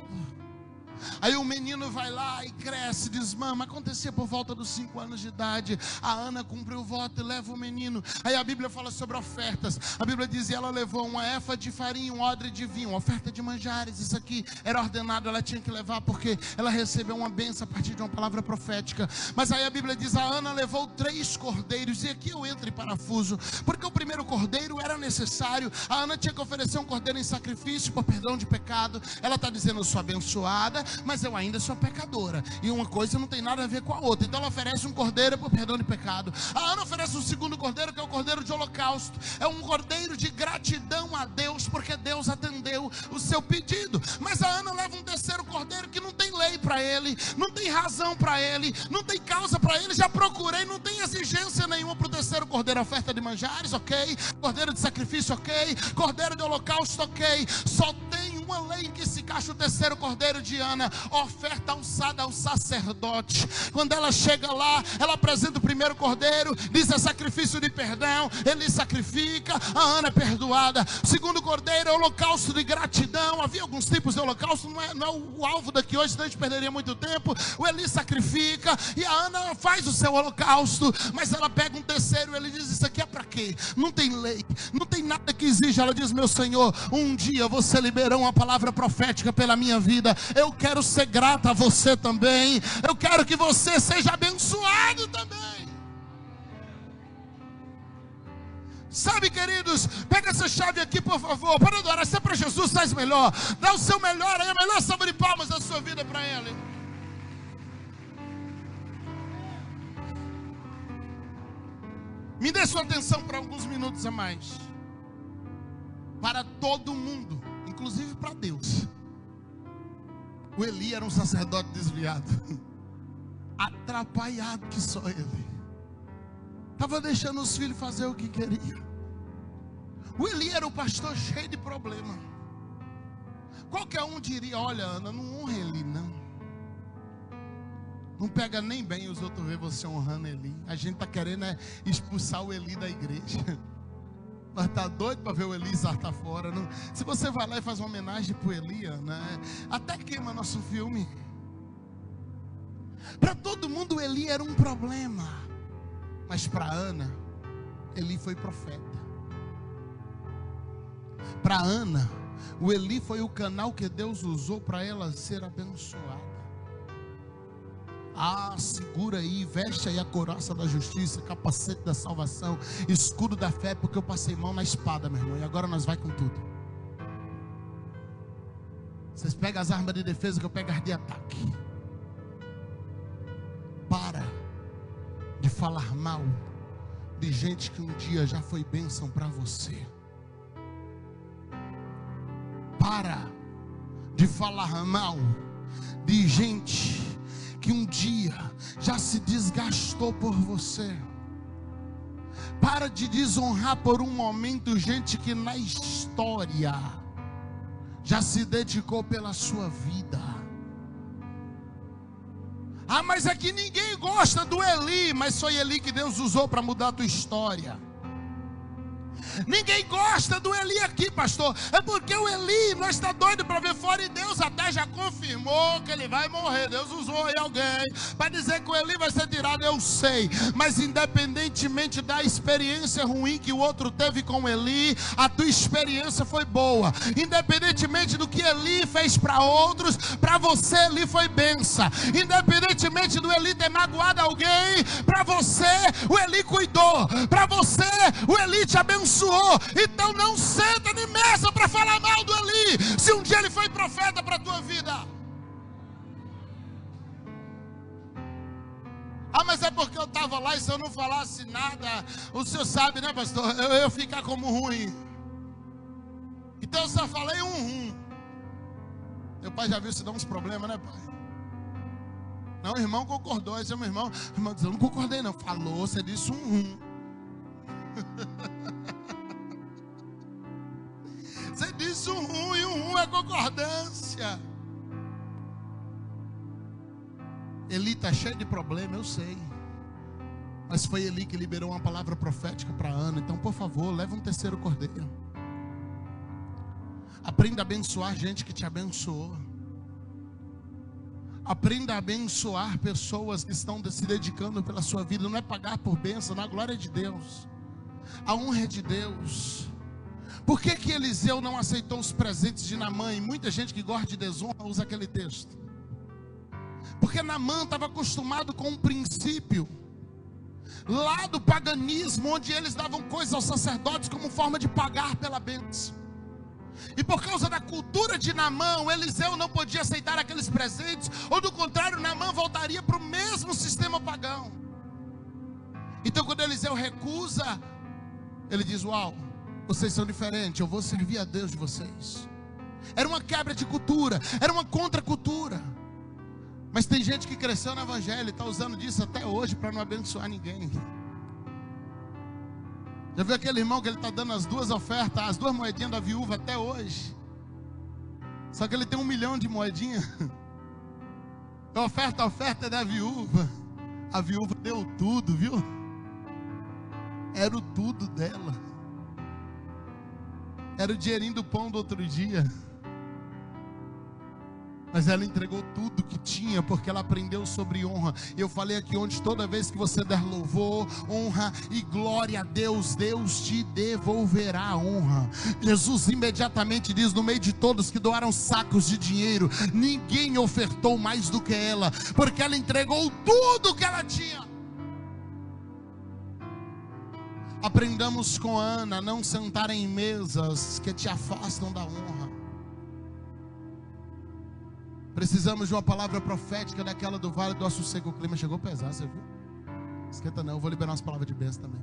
Aí o menino vai lá e cresce, desmama. Acontecia por volta dos 5 anos de idade. A Ana cumpriu o voto e leva o menino. Aí a Bíblia fala sobre ofertas. A Bíblia diz: ela levou uma éfa de farinha, um odre de vinho, uma oferta de manjares. Isso aqui era ordenado, ela tinha que levar, porque ela recebeu uma bênção a partir de uma palavra profética. Mas aí a Bíblia diz: a Ana levou 3 cordeiros. E aqui eu entro em parafuso, porque o primeiro cordeiro era necessário. A Ana tinha que oferecer um cordeiro em sacrifício por perdão de pecado. Ela está dizendo: eu sou abençoada, mas eu ainda sou pecadora, e uma coisa não tem nada a ver com a outra. Então ela oferece um cordeiro por perdão de pecado. A Ana oferece um segundo cordeiro, que é o cordeiro de holocausto. É um cordeiro de gratidão a Deus, porque Deus atendeu o seu pedido. Mas a Ana leva um terceiro cordeiro que não tem lei para ele, não tem razão para ele, não tem causa para ele. Já procurei, não tem exigência nenhuma para o terceiro cordeiro. Oferta de manjares, ok. Cordeiro de sacrifício, ok. Cordeiro de holocausto, ok. Só tem uma lei em que se encaixa o terceiro cordeiro de Ana: oferta alçada ao sacerdote. Quando ela chega lá, ela apresenta o primeiro cordeiro, diz: é sacrifício de perdão. Ele sacrifica, a Ana é perdoada. Segundo cordeiro é holocausto de gratidão. Havia alguns tipos de holocausto, não é o alvo daqui hoje, senão a gente perderia muito tempo. O Eli sacrifica e a Ana faz o seu holocausto. Mas ela pega um terceiro, ele diz: isso aqui é para quê? Não tem lei, não tem nada que exija. Ela diz: meu Senhor, um dia você liberou uma palavra profética pela minha vida. Eu quero ser grata a você também. Eu quero que você seja abençoado também. Sabe, queridos, pega essa chave aqui, por favor. Para adorar, se é para Jesus, faz melhor. Dá o seu melhor aí, a melhor salva de palmas da sua vida para Ele. Me dê sua atenção por alguns minutos a mais. Para todo mundo, inclusive para Deus, o Eli era um sacerdote desviado, atrapalhado que só ele. Estava deixando os filhos fazer o que queria. O Eli era o pastor cheio de problema. Qualquer um diria: olha, Ana, não honra Eli não. Não pega nem bem os outros ver você honrando Eli. A gente está querendo expulsar o Eli da igreja. Mas está doido para ver o Eli sartar fora. Não? Se você vai lá e faz uma homenagem para o Eli, Ana, até queima nosso filme. Para todo mundo o Eli era um problema, mas para Ana, Eli foi profeta. Para Ana, o Eli foi o canal que Deus usou para ela ser abençoada. Segura aí, veste aí a couraça da justiça, capacete da salvação, escudo da fé, porque eu passei mão na espada, meu irmão, e agora nós vai com tudo. Vocês pegam as armas de defesa, que eu pego as de ataque. Para de falar mal de gente que um dia já foi bênção para você. Para de falar mal de gente que um dia já se desgastou por você. Para de desonrar por um momento gente que na história já se dedicou pela sua vida. Mas é que ninguém gosta do Eli. Mas foi Eli que Deus usou para mudar a tua história. Ninguém gosta do Eli aqui, pastor. É porque o Eli não está doido para ver fora, e Deus até já confirmou que ele vai morrer. Deus usou aí alguém para dizer que o Eli vai ser tirado, eu sei. Mas independentemente da experiência ruim que o outro teve com Eli, a tua experiência foi boa. Independentemente do que Eli fez para outros, para você Eli foi bênção. Independentemente do Eli ter magoado alguém, para você o Eli cuidou. Para você o Eli te abençoou. Então não senta nem mesa para falar mal do Eli, se um dia ele foi profeta para a tua vida. Ah, mas é porque eu estava lá, e se eu não falasse nada, o senhor sabe, né, pastor, eu ia ficar como ruim. Então eu só falei um. Meu pai já viu se dá uns problemas, né, pai? Não, o irmão concordou. Esse é meu irmão. O irmão disse, eu não concordei não. Falou, você disse um. Você disse um, e um é concordância. Eli está cheio de problema, eu sei. Mas foi Eli que liberou uma palavra profética para Ana. Então, por favor, leva um terceiro cordeiro. Aprenda a abençoar gente que te abençoou. Aprenda a abençoar pessoas que estão se dedicando pela sua vida. Não é pagar por bênção, na glória de Deus. A honra é de Deus. Por que que Eliseu não aceitou os presentes de Naamã? E muita gente que gosta de desonra usa aquele texto. Porque Naamã estava acostumado com um princípio lá do paganismo, onde eles davam coisas aos sacerdotes como forma de pagar pela bênção. E por causa da cultura de Naamã, Eliseu não podia aceitar aqueles presentes, ou do contrário, Naamã voltaria para o mesmo sistema pagão. Então quando Eliseu recusa, ele diz, uau, vocês são diferentes, eu vou servir a Deus de vocês. Era uma quebra de cultura, era uma contracultura. Mas tem gente que cresceu no evangelho e está usando disso até hoje para não abençoar ninguém. Já viu aquele irmão que ele está dando as duas ofertas, as duas moedinhas da viúva até hoje? Só que ele tem 1 milhão de moedinhas. A oferta é da viúva. A viúva deu tudo, viu? Era o tudo dela. Era o dinheirinho do pão do outro dia. Mas ela entregou tudo que tinha, porque ela aprendeu sobre honra. Eu falei aqui ontem, toda vez que você der louvor, honra e glória a Deus, Deus te devolverá a honra. Jesus imediatamente diz, no meio de todos que doaram sacos de dinheiro, ninguém ofertou mais do que ela, porque ela entregou tudo que ela tinha. Aprendamos com Ana a não sentar em mesas que te afastam da honra. Precisamos de uma palavra profética daquela do Vale do Osso Seco. O clima chegou pesado, você viu? Esquenta não, eu vou liberar umas palavras de bênção também.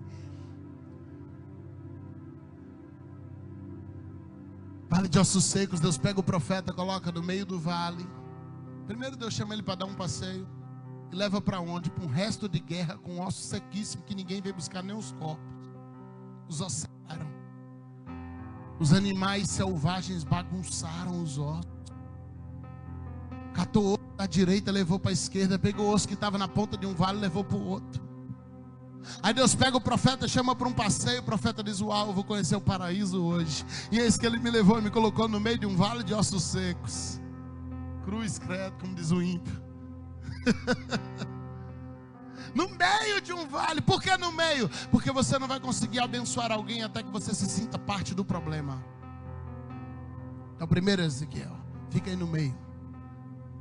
Vale de ossos secos, Deus pega o profeta, coloca no meio do vale. Primeiro Deus chama ele para dar um passeio. E leva para onde? Para um resto de guerra com ossos sequíssimos que ninguém veio buscar nem os corpos. Os ossos secaram. Os animais selvagens bagunçaram os ossos. Catou o osso da direita, levou para a esquerda. Pegou o osso que estava na ponta de um vale, levou para o outro. Aí Deus pega o profeta, chama para um passeio. O profeta diz, uau, eu vou conhecer o paraíso hoje. E é isso que ele me levou e me colocou no meio de um vale de ossos secos. Cruz, credo, como diz o ímpio. No meio de um vale. Por que no meio? Porque você não vai conseguir abençoar alguém até que você se sinta parte do problema. Então primeiro Ezequiel, fica aí no meio.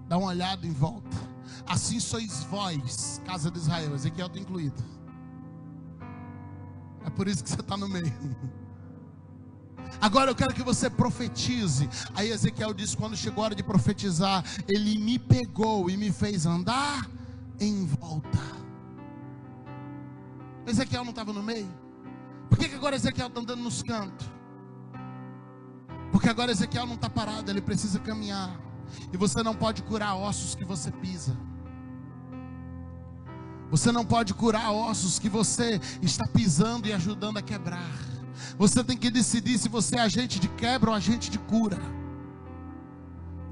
Dá uma olhada em volta. Assim sois vós, casa de Israel. Ezequiel está incluído. É por isso que você está no meio. Agora eu quero que você profetize. Aí Ezequiel diz, quando chegou a hora de profetizar, ele me pegou e me fez andar em volta. Ezequiel não estava no meio? Por que agora Ezequiel está andando nos cantos? Porque agora Ezequiel não está parado, ele precisa caminhar. E você não pode curar ossos que você pisa. Você não pode curar ossos que você está pisando e ajudando a quebrar. Você tem que decidir se você é agente de quebra ou agente de cura.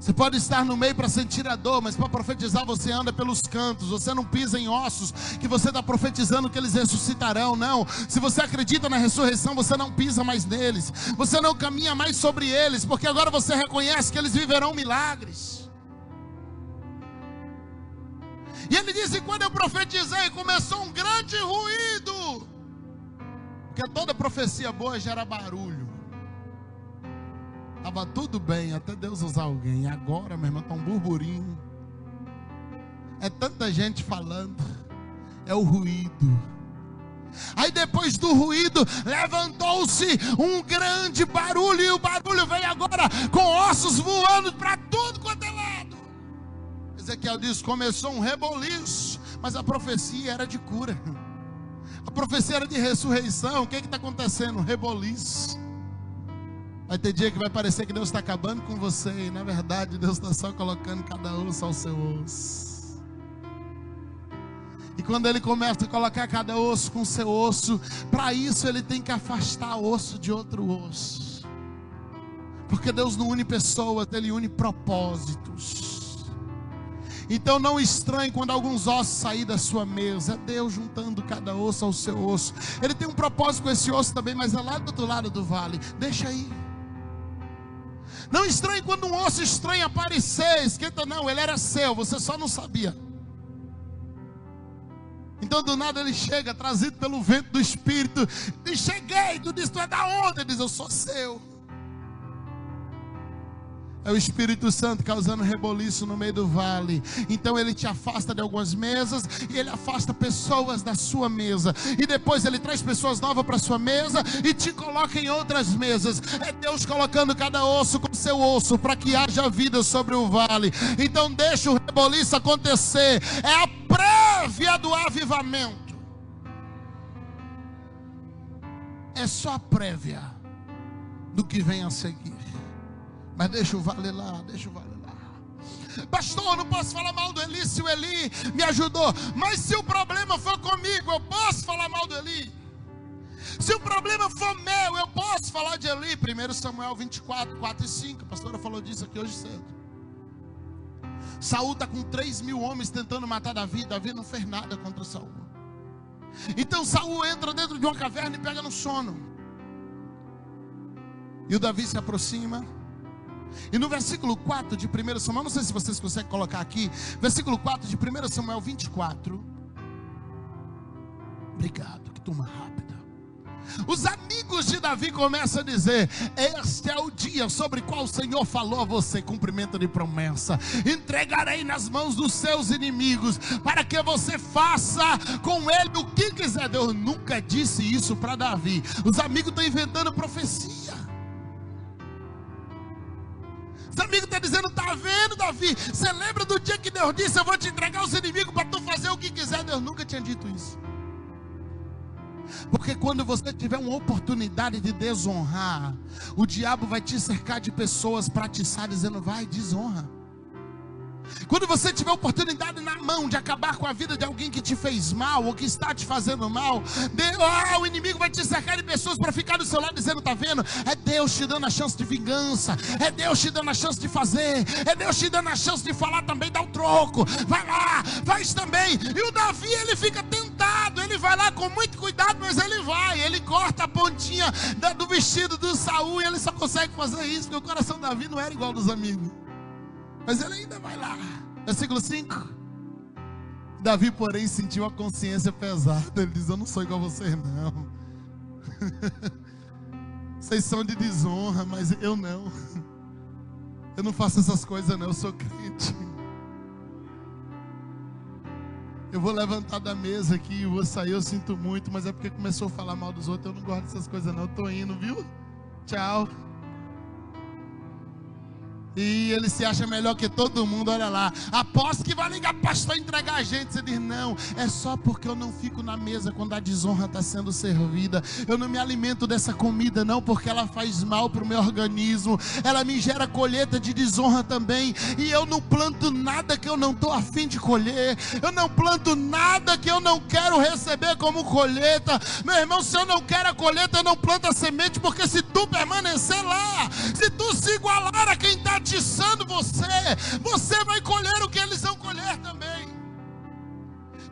Você pode estar no meio para sentir a dor, mas para profetizar você anda pelos cantos. Você não pisa em ossos que você está profetizando que eles ressuscitarão, não. Se você acredita na ressurreição, você não pisa mais neles. Você não caminha mais sobre eles, porque agora você reconhece que eles viverão milagres. E ele disse: quando eu profetizei, começou um grande ruído. Porque toda profecia boa gera barulho. Estava tudo bem, até Deus usar alguém. Agora, meu irmão, está um burburinho. É tanta gente falando. É o ruído. Aí depois do ruído, levantou-se um grande barulho. E o barulho veio agora com ossos voando para tudo quanto é lado. Ezequiel diz: começou um reboliço. Mas a profecia era de cura. A profecia era de ressurreição. O que está acontecendo? Um reboliço. Vai ter dia que vai parecer que Deus está acabando com você, e na verdade Deus está só colocando cada osso ao seu osso. E quando Ele começa a colocar cada osso com o seu osso, para isso Ele tem que afastar osso de outro osso. Porque Deus não une pessoas, Ele une propósitos. Então não estranhe quando alguns ossos saírem da sua mesa. É Deus juntando cada osso ao seu osso. Ele tem um propósito com esse osso também, mas é lá do outro lado do vale. Deixa aí. Não estranhe quando um osso estranho aparecer. Esquenta não, ele era seu, você só não sabia. Então do nada ele chega, trazido pelo vento do Espírito. E cheguei, tu diz: tu é da onde? Ele diz: eu sou seu. É o Espírito Santo causando reboliço no meio do vale. Então ele te afasta de algumas mesas, e ele afasta pessoas da sua mesa, e depois ele traz pessoas novas para a sua mesa e te coloca em outras mesas. É Deus colocando cada osso com seu osso para que haja vida sobre o vale. Então deixa o reboliço acontecer. É a prévia do avivamento. É só a prévia do que vem a seguir. Mas deixa o vale lá, deixa o vale lá. Pastor, eu não posso falar mal do Eli se o Eli me ajudou. Mas se o problema for comigo, eu posso falar mal do Eli. Se o problema for meu, eu posso falar de Eli. 1 Samuel 24, 4 e 5. A pastora falou disso aqui hoje cedo. Saul está com 3.000 homens tentando matar Davi. Davi não fez nada contra Saul. Então Saul entra dentro de uma caverna e pega no sono. E o Davi se aproxima. E no versículo 4 de 1 Samuel, não sei se vocês conseguem colocar aqui, versículo 4 de 1 Samuel 24. Obrigado, que turma rápida. Os amigos de Davi começam a dizer: este é o dia sobre o qual o Senhor falou a você, cumprimento de promessa. Entregarei nas mãos dos seus inimigos, para que você faça com ele o que quiser. Deus nunca disse isso para Davi. Os amigos estão inventando profecia. Os amigos estão dizendo: está vendo, Davi? Você lembra do dia que Deus disse: eu vou te entregar os inimigos para tu fazer o que quiser? Deus nunca tinha dito isso. Porque quando você tiver uma oportunidade de desonrar, o diabo vai te cercar de pessoas para atiçar, dizendo: vai, desonra. Quando você tiver oportunidade na mão de acabar com a vida de alguém que te fez mal, ou que está te fazendo mal, o inimigo vai te cercar de pessoas para ficar do seu lado dizendo: está vendo? É Deus te dando a chance de vingança, é Deus te dando a chance de fazer, é Deus te dando a chance de falar também, dá o troco, vai lá, faz também. E o Davi, ele fica tentado, ele vai lá com muito cuidado, mas ele vai, ele corta a pontinha do vestido do Saul, e ele só consegue fazer isso porque o coração de Davi não era igual dos amigos. Mas ele ainda vai lá. Versículo 5. Davi, porém, sentiu a consciência pesada. Ele diz: eu não sou igual a vocês, não. Vocês são de desonra, mas eu não. Eu não faço essas coisas, não. Eu sou crente. Eu vou levantar da mesa aqui, eu vou sair, eu sinto muito, mas é porque começou a falar mal dos outros. Eu não gosto dessas coisas, não. Eu tô indo, viu? Tchau. E ele se acha melhor que todo mundo, olha lá. Aposto que vai ligar para o pastor entregar a gente. Você diz: não, é só porque eu não fico na mesa quando a desonra está sendo servida. Eu não me alimento dessa comida não, porque ela faz mal para o meu organismo. Ela me gera colheita de desonra também. E eu não planto nada que eu não estou a fim de colher. Eu não planto nada que eu não quero receber como colheita. Meu irmão, se eu não quero a colheita, eu não planto a semente. Porque se tu permanecer lá, se tu se igualar a quem está está atiçando você, você vai colher o que eles vão colher também.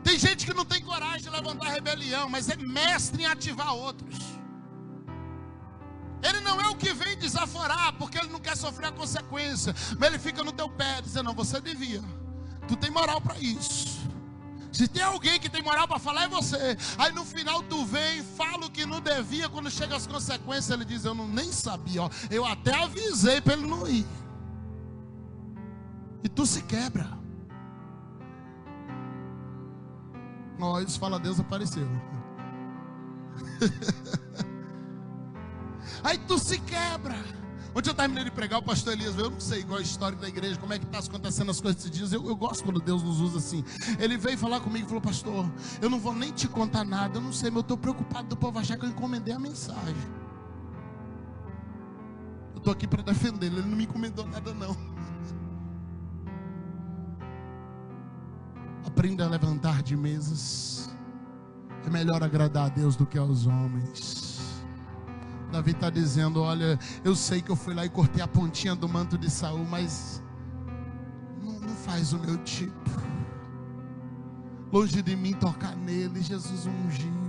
Tem gente que não tem coragem de levantar rebelião, mas é mestre em ativar outros. Ele não é o que vem desaforar, porque ele não quer sofrer a consequência, mas ele fica no teu pé, dizendo, não, você devia, tu tem moral para isso. Se tem alguém que tem moral para falar, é você. Aí no final tu vem, fala o que não devia, quando chega as consequências, ele diz, eu nem sabia, ó, eu até avisei para ele não ir. E tu se quebra. Ó, isso fala, Deus apareceu. Aí tu se quebra. Ontem eu terminei de pregar, o pastor Elias veio, eu não sei igual a história da igreja, como é que está acontecendo as coisas esses dias. Eu gosto quando Deus nos usa assim. Ele veio falar comigo e falou, pastor, eu não vou nem te contar nada, eu não sei, mas eu estou preocupado do povo achar que eu encomendei a mensagem. Eu estou aqui para defendê-lo, ele não me encomendou nada não. Aprenda a levantar de mesas. É melhor agradar a Deus do que aos homens. Davi está dizendo, olha, eu sei que eu fui lá e cortei a pontinha do manto de Saul, mas não faz o meu tipo. Longe de mim tocar nele, Jesus ungiu.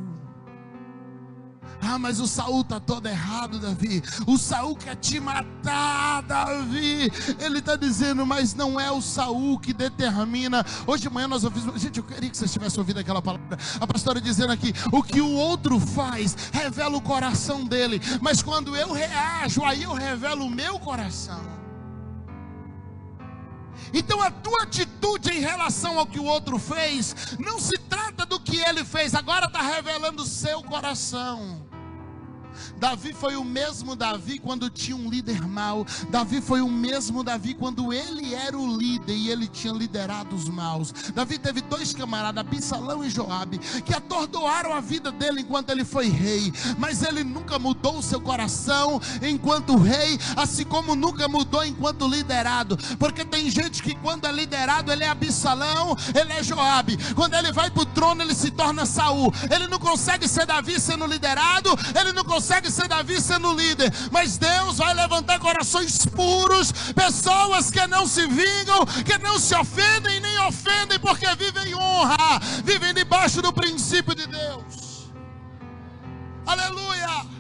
Ah, mas o Saul está todo errado, Davi. O Saul quer te matar, Davi. Ele está dizendo, mas não é o Saul que determina. Hoje de manhã nós ouvimos. Gente, eu queria que vocês tivessem ouvido aquela palavra. A pastora dizendo aqui, o que o outro faz revela o coração dele. Mas quando eu reajo, aí eu revelo o meu coração. Então a tua atitude em relação ao que o outro fez, não se trata do que ele fez, agora está revelando o seu coração. Davi foi o mesmo Davi quando tinha um líder mau. Davi foi o mesmo Davi quando ele era o líder e ele tinha liderado os maus. Davi teve dois camaradas, Absalão e Joabe, que atordoaram a vida dele enquanto ele foi rei. Mas ele nunca mudou o seu coração enquanto rei, assim como nunca mudou enquanto liderado. Porque tem gente que quando é liderado ele é Absalão, ele é Joabe. Quando ele vai para o trono ele se torna Saul. Ele não consegue ser Davi sendo liderado, ele não consegue ser Davi sendo líder, mas Deus vai levantar corações puros, pessoas que não se vingam, que não se ofendem nem ofendem, porque vivem em honra, vivem debaixo do princípio de Deus. Aleluia.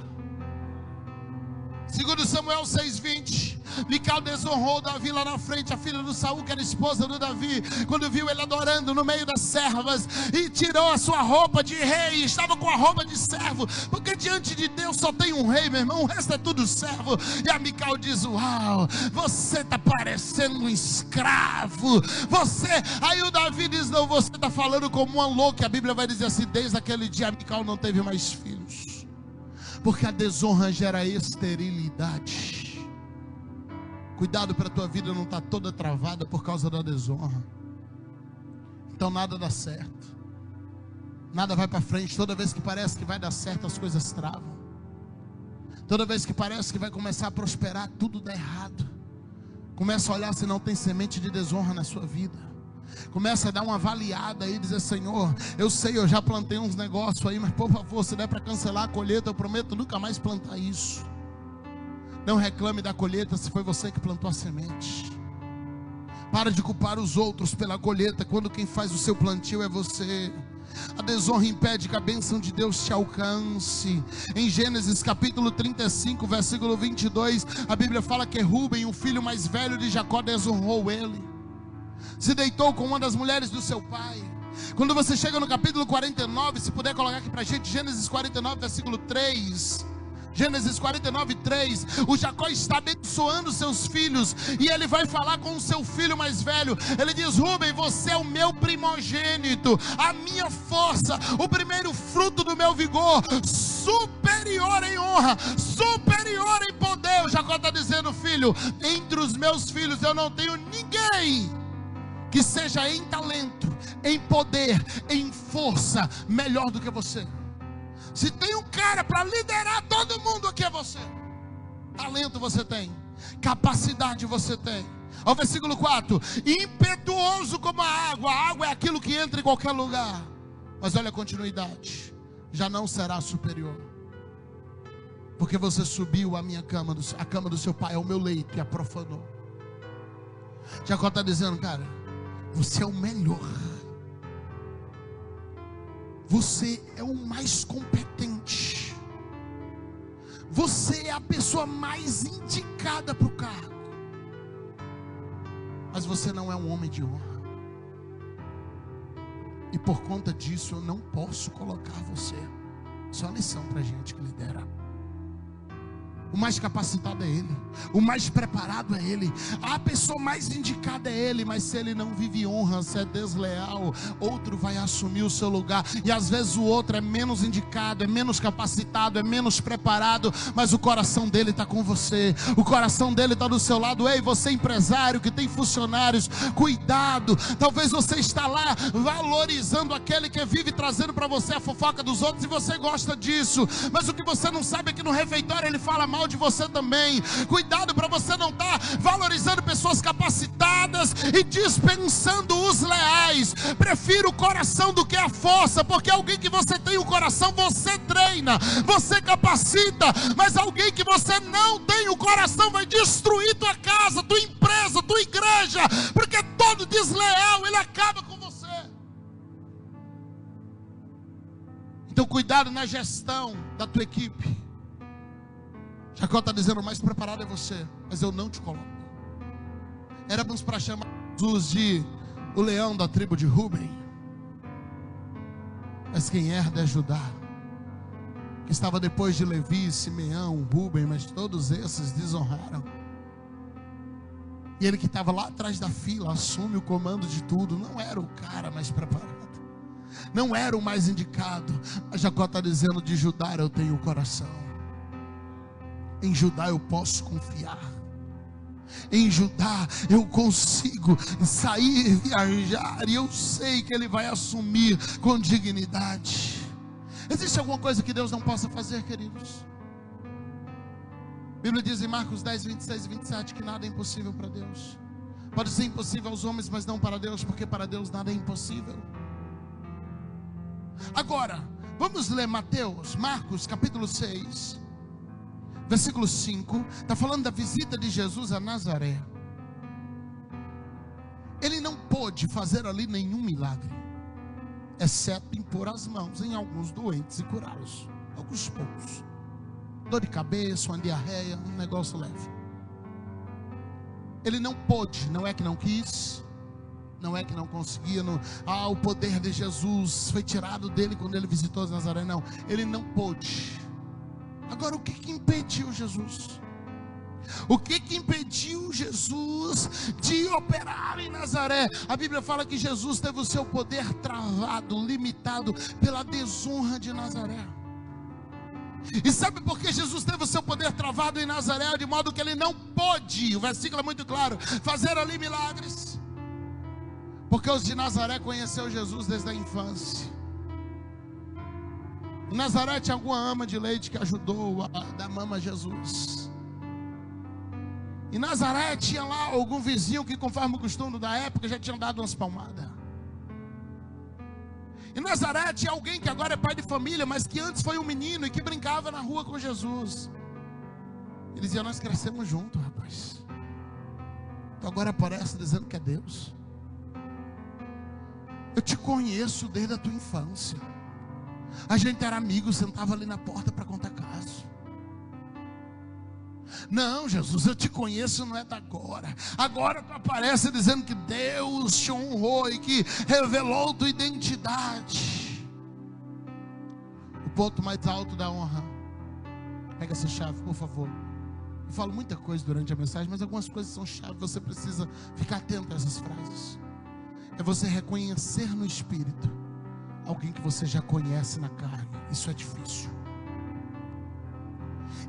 2 Samuel 6:20, Mical desonrou Davi lá na frente, a filha do Saul, que era esposa do Davi, quando viu ele adorando no meio das servas, e tirou a sua roupa de rei, estava com a roupa de servo, porque diante de Deus só tem um rei, meu irmão, o resto é tudo servo. E a Mical diz, uau, você está parecendo um escravo, aí o Davi diz, não, você está falando como uma louca. A Bíblia vai dizer assim, desde aquele dia a Mical não teve mais filhos, porque a desonra gera esterilidade. Cuidado para a tua vida não estar toda travada por causa da desonra. Então nada dá certo, nada vai para frente. Toda vez que parece que vai dar certo, as coisas travam. Toda vez que parece que vai começar a prosperar, tudo dá errado. Começa a olhar se não tem semente de desonra na sua vida. Começa a dar uma avaliada aí, dizer, Senhor, eu sei, eu já plantei uns negócios aí, mas por favor, se der para cancelar a colheita, eu prometo nunca mais plantar isso. Não reclame da colheita se foi você que plantou a semente. Para de culpar os outros pela colheita, quando quem faz o seu plantio é você. A desonra impede que a bênção de Deus te alcance. Em Gênesis capítulo 35, versículo 22, a Bíblia fala que Rúben, o filho mais velho de Jacó, desonrou ele. Se deitou com uma das mulheres do seu pai. Quando você chega no capítulo 49, se puder colocar aqui pra gente, Gênesis 49, versículo 3. Gênesis 49, 3. O Jacó está abençoando seus filhos, e ele vai falar com o seu filho mais velho. Ele diz, Rúben, você é o meu primogênito, a minha força, o primeiro fruto do meu vigor, superior em honra, superior em poder. O Jacó está dizendo, filho, entre os meus filhos eu não tenho ninguém que seja em talento, em poder, em força, melhor do que você. Se tem um cara para liderar todo mundo aqui, é você. Talento você tem, capacidade você tem. Ao versículo 4, impetuoso como a água é aquilo que entra em qualquer lugar. Mas olha a continuidade, já não será superior, porque você subiu a minha cama, a cama do seu pai, ao meu leito, e a profanou. Jacó está dizendo, cara, você é o melhor. Você é o mais competente. Você é a pessoa mais indicada para o cargo. Mas você não é um homem de honra. E por conta disso eu não posso colocar você. Só lição para gente que lidera. O mais capacitado é ele, o mais preparado é ele, a pessoa mais indicada é ele. Mas se ele não vive honra, se é desleal, outro vai assumir o seu lugar. E às vezes o outro é menos indicado, é menos capacitado, é menos preparado, mas o coração dele está com você, o coração dele está do seu lado. Ei, você empresário que tem funcionários, cuidado. Talvez você está lá valorizando aquele que vive trazendo para você a fofoca dos outros, e você gosta disso, mas o que você não sabe é que no refeitório ele fala mal de você também. Cuidado para você não estar valorizando pessoas capacitadas e dispensando os leais. Prefiro o coração do que a força, porque alguém que você tem o coração, você treina, você capacita, mas alguém que você não tem o coração vai destruir tua casa, tua empresa, tua igreja, porque todo desleal, ele acaba com você. Então cuidado na gestão da tua equipe. Jacó está dizendo, o mais preparado é você, mas eu não te coloco. Éramos para chamar Jesus de o leão da tribo de Ruben, mas quem herda é Judá, que estava depois de Levi, Simeão, Ruben, mas todos esses desonraram. E ele que estava lá atrás da fila assume o comando de tudo. Não era o cara mais preparado, não era o mais indicado, mas Jacó está dizendo, de Judá eu tenho o coração. Em Judá eu posso confiar. Em Judá eu consigo sair e viajar, e eu sei que ele vai assumir com dignidade. Existe alguma coisa que Deus não possa fazer, queridos? A Bíblia diz em Marcos 10, 26 e 27 que nada é impossível para Deus. Pode ser impossível aos homens, mas não para Deus, porque para Deus nada é impossível. Agora, vamos ler Marcos capítulo 6, versículo 5, está falando da visita de Jesus a Nazaré. Ele não pôde fazer ali nenhum milagre, exceto impor as mãos em alguns doentes e curá-los, alguns poucos. Dor de cabeça, uma diarreia, um negócio leve. Ele não pôde, não é que não quis, não é que não conseguia, o poder de Jesus foi tirado dele quando ele visitou Nazaré, não, ele não pôde. Agora, o que impediu Jesus? O que impediu Jesus de operar em Nazaré? A Bíblia fala que Jesus teve o seu poder travado, limitado pela desonra de Nazaré. E sabe por que Jesus teve o seu poder travado em Nazaré? De modo que ele não pôde, o versículo é muito claro, fazer ali milagres. Porque os de Nazaré conheceram Jesus desde a infância. Em Nazaré tinha alguma ama de leite que ajudou a dar mama a Jesus. Em Nazaré tinha lá algum vizinho que, conforme o costume da época, já tinha dado umas palmadas. Em Nazaré tinha alguém que agora é pai de família, mas que antes foi um menino e que brincava na rua com Jesus. Ele dizia, nós crescemos juntos, rapaz. Então agora aparece dizendo que é Deus. Eu te conheço desde a tua infância. A gente era amigo, sentava ali na porta para contar caso. Não, Jesus, eu te conheço, não é da agora. Agora tu aparece dizendo que Deus te honrou e que revelou tua identidade. O ponto mais alto da honra. Pega essa chave, por favor. Eu falo muita coisa durante a mensagem, mas algumas coisas são chave. Você precisa ficar atento a essas frases. É você reconhecer no espírito alguém que você já conhece na carne. Isso é difícil.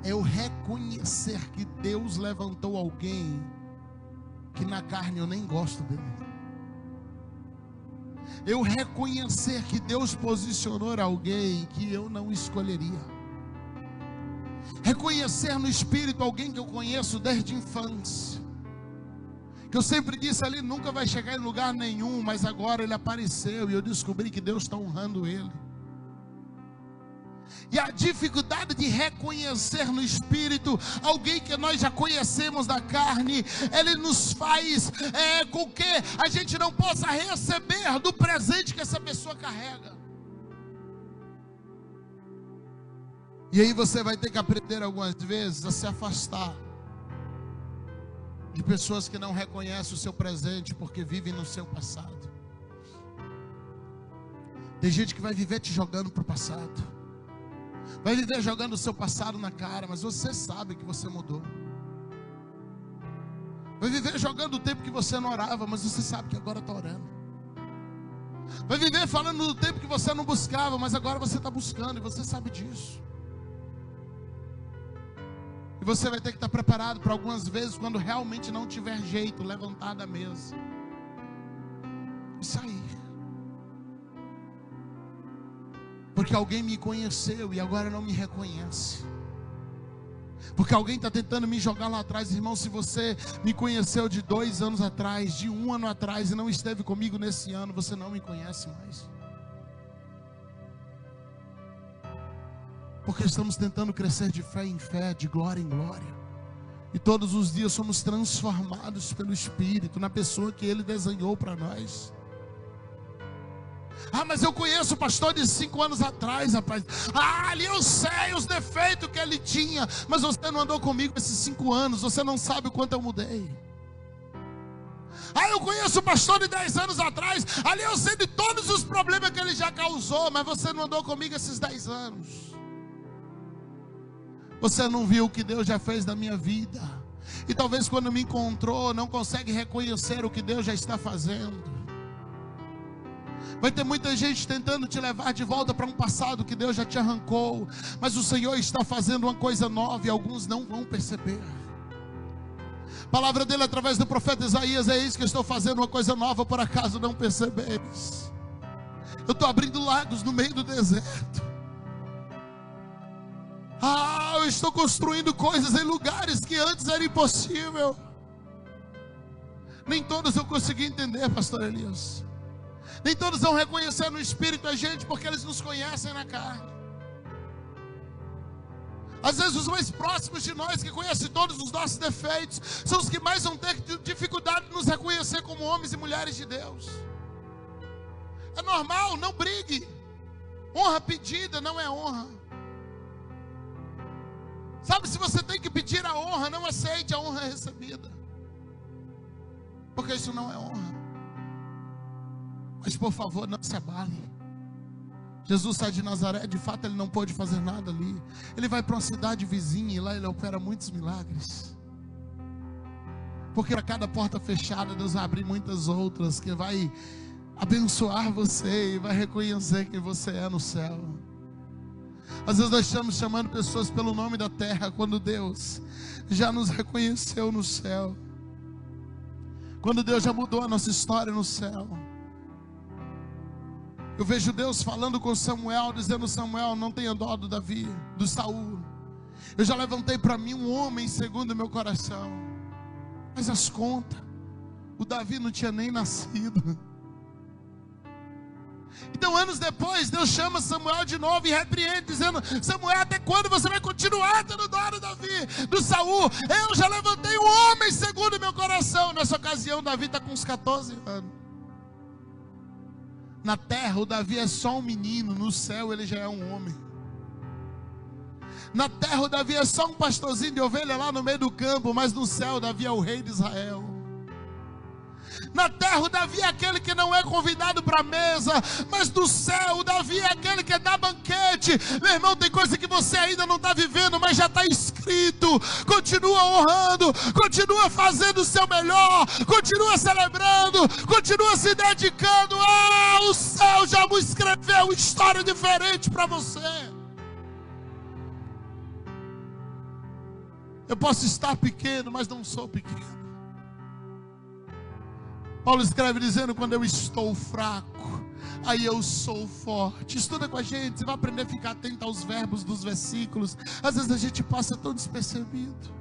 É eu reconhecer que Deus levantou alguém que na carne eu nem gosto dele. Eu reconhecer que Deus posicionou alguém que eu não escolheria. Reconhecer no espírito alguém que eu conheço desde a infância, que eu sempre disse ali, nunca vai chegar em lugar nenhum, mas agora ele apareceu e eu descobri que Deus está honrando ele. E a dificuldade de reconhecer no Espírito alguém que nós já conhecemos da carne, ele nos faz com que a gente não possa receber do presente que essa pessoa carrega. E aí você vai ter que aprender algumas vezes a se afastar de pessoas que não reconhecem o seu presente porque vivem no seu passado. Tem gente que vai viver te jogando para o passado. Vai viver jogando o seu passado na cara, mas você sabe que você mudou. Vai viver jogando o tempo que você não orava, mas você sabe que agora está orando. Vai viver falando do tempo que você não buscava, mas agora você está buscando e você sabe disso. E você vai ter que estar preparado para algumas vezes, quando realmente não tiver jeito, levantar da mesa e sair. Porque alguém me conheceu e agora não me reconhece. Porque alguém está tentando me jogar lá atrás. Irmão, se você me conheceu de 2 anos atrás, de 1 ano atrás, e não esteve comigo nesse ano, você não me conhece mais. Porque estamos tentando crescer de fé em fé, de glória em glória. E todos os dias somos transformados pelo Espírito, na pessoa que Ele desenhou para nós. Ah, mas eu conheço o pastor de 5 anos atrás, rapaz. Ah, ali eu sei os defeitos que ele tinha. Mas você não andou comigo esses 5 anos. Você não sabe o quanto eu mudei. Ah, eu conheço o pastor de 10 anos atrás. Ali eu sei de todos os problemas que ele já causou. Mas você não andou comigo esses 10 anos. Você não viu o que Deus já fez na minha vida. E talvez quando me encontrou, não consegue reconhecer o que Deus já está fazendo. Vai ter muita gente tentando te levar de volta para um passado que Deus já te arrancou. Mas o Senhor está fazendo uma coisa nova e alguns não vão perceber. A palavra dele através do profeta Isaías: é isso que eu estou fazendo, uma coisa nova, por acaso não percebeis? Eu estou abrindo lagos no meio do deserto. Ah, eu estou construindo coisas em lugares que antes era impossível. Nem todos eu consegui entender, pastor Elias. Nem todos vão reconhecer no Espírito a gente, porque eles nos conhecem na carne. Às vezes os mais próximos de nós, que conhecem todos os nossos defeitos, são os que mais vão ter dificuldade de nos reconhecer como homens e mulheres de Deus. É normal, não brigue. Honra pedida não é honra. Sabe, se você tem que pedir a honra, não aceite a honra recebida, porque isso não é honra. Mas por favor, não se abale. Jesus sai de Nazaré, de fato ele não pôde fazer nada ali. Ele vai para uma cidade vizinha e lá ele opera muitos milagres. Porque para cada porta fechada, Deus vai abrir muitas outras, que vai abençoar você e vai reconhecer quem você é no céu. Às vezes nós estamos chamando pessoas pelo nome da terra, quando Deus já nos reconheceu no céu. Quando Deus já mudou a nossa história no céu. Eu vejo Deus falando com Samuel, dizendo: Samuel, não tenha dó do Davi, do Saul. Eu já levantei para mim um homem segundo o meu coração. Mas as contas, o Davi não tinha nem nascido. Então anos depois, Deus chama Samuel de novo e repreende, dizendo: Samuel, até quando você vai continuar tendo dó do Davi, do Saul? Eu já levantei um homem segundo o meu coração. Nessa ocasião, Davi está com uns 14 anos. Na terra o Davi é só um menino, no céu ele já é um homem. Na terra o Davi é só um pastorzinho de ovelha lá no meio do campo, mas no céu o Davi é o rei de Israel. Na terra o Davi é aquele que não é convidado para a mesa, mas no céu o Davi é aquele que dá banquete. Meu irmão, tem coisa que você ainda não está vivendo, mas já está escrito. Continua honrando, continua fazendo o seu melhor, continua celebrando, continua se dedicando. Ah, o céu já me escreveu uma história diferente para você. Eu posso estar pequeno, mas não sou pequeno. Paulo escreve dizendo: quando eu estou fraco, aí eu sou forte. Estuda com a gente, você vai aprender a ficar atento aos verbos dos versículos. Às vezes a gente passa tão despercebido.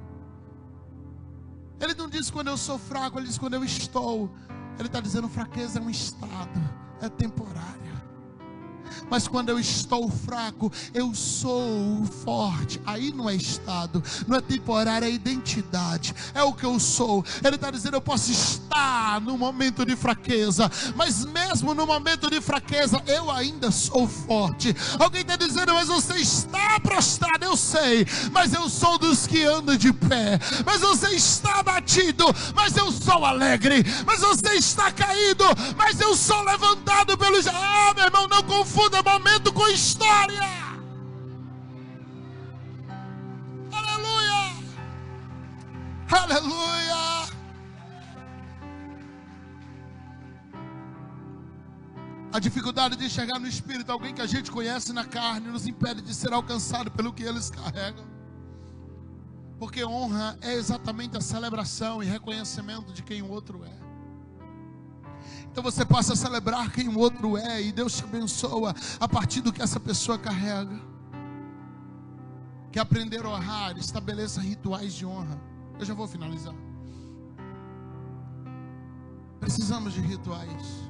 Ele não diz quando eu sou fraco, ele diz quando eu estou. Ele está dizendo: fraqueza é um estado, é temporária. Mas quando eu estou fraco, eu sou forte. Aí não é estado, não é temporário, é identidade, é o que eu sou. Ele está dizendo: eu posso estar no momento de fraqueza, mas mesmo no momento de fraqueza, eu ainda sou forte. Alguém está dizendo: mas você está prostrado, eu sei, mas eu sou dos que andam de pé. Mas você está abatido, mas eu sou alegre. Mas você está caído, mas eu sou levantado pelos... Ah, meu irmão, não confunda momento com história. Aleluia, aleluia. A dificuldade de enxergar no Espírito alguém que a gente conhece na carne nos impede de ser alcançado pelo que eles carregam. Porque honra é exatamente a celebração e reconhecimento de quem o outro é. Então você passa a celebrar quem o outro é, e Deus te abençoa a partir do que essa pessoa carrega. Quer aprender a honrar? Estabeleça rituais de honra. Eu já vou finalizar. Precisamos de rituais.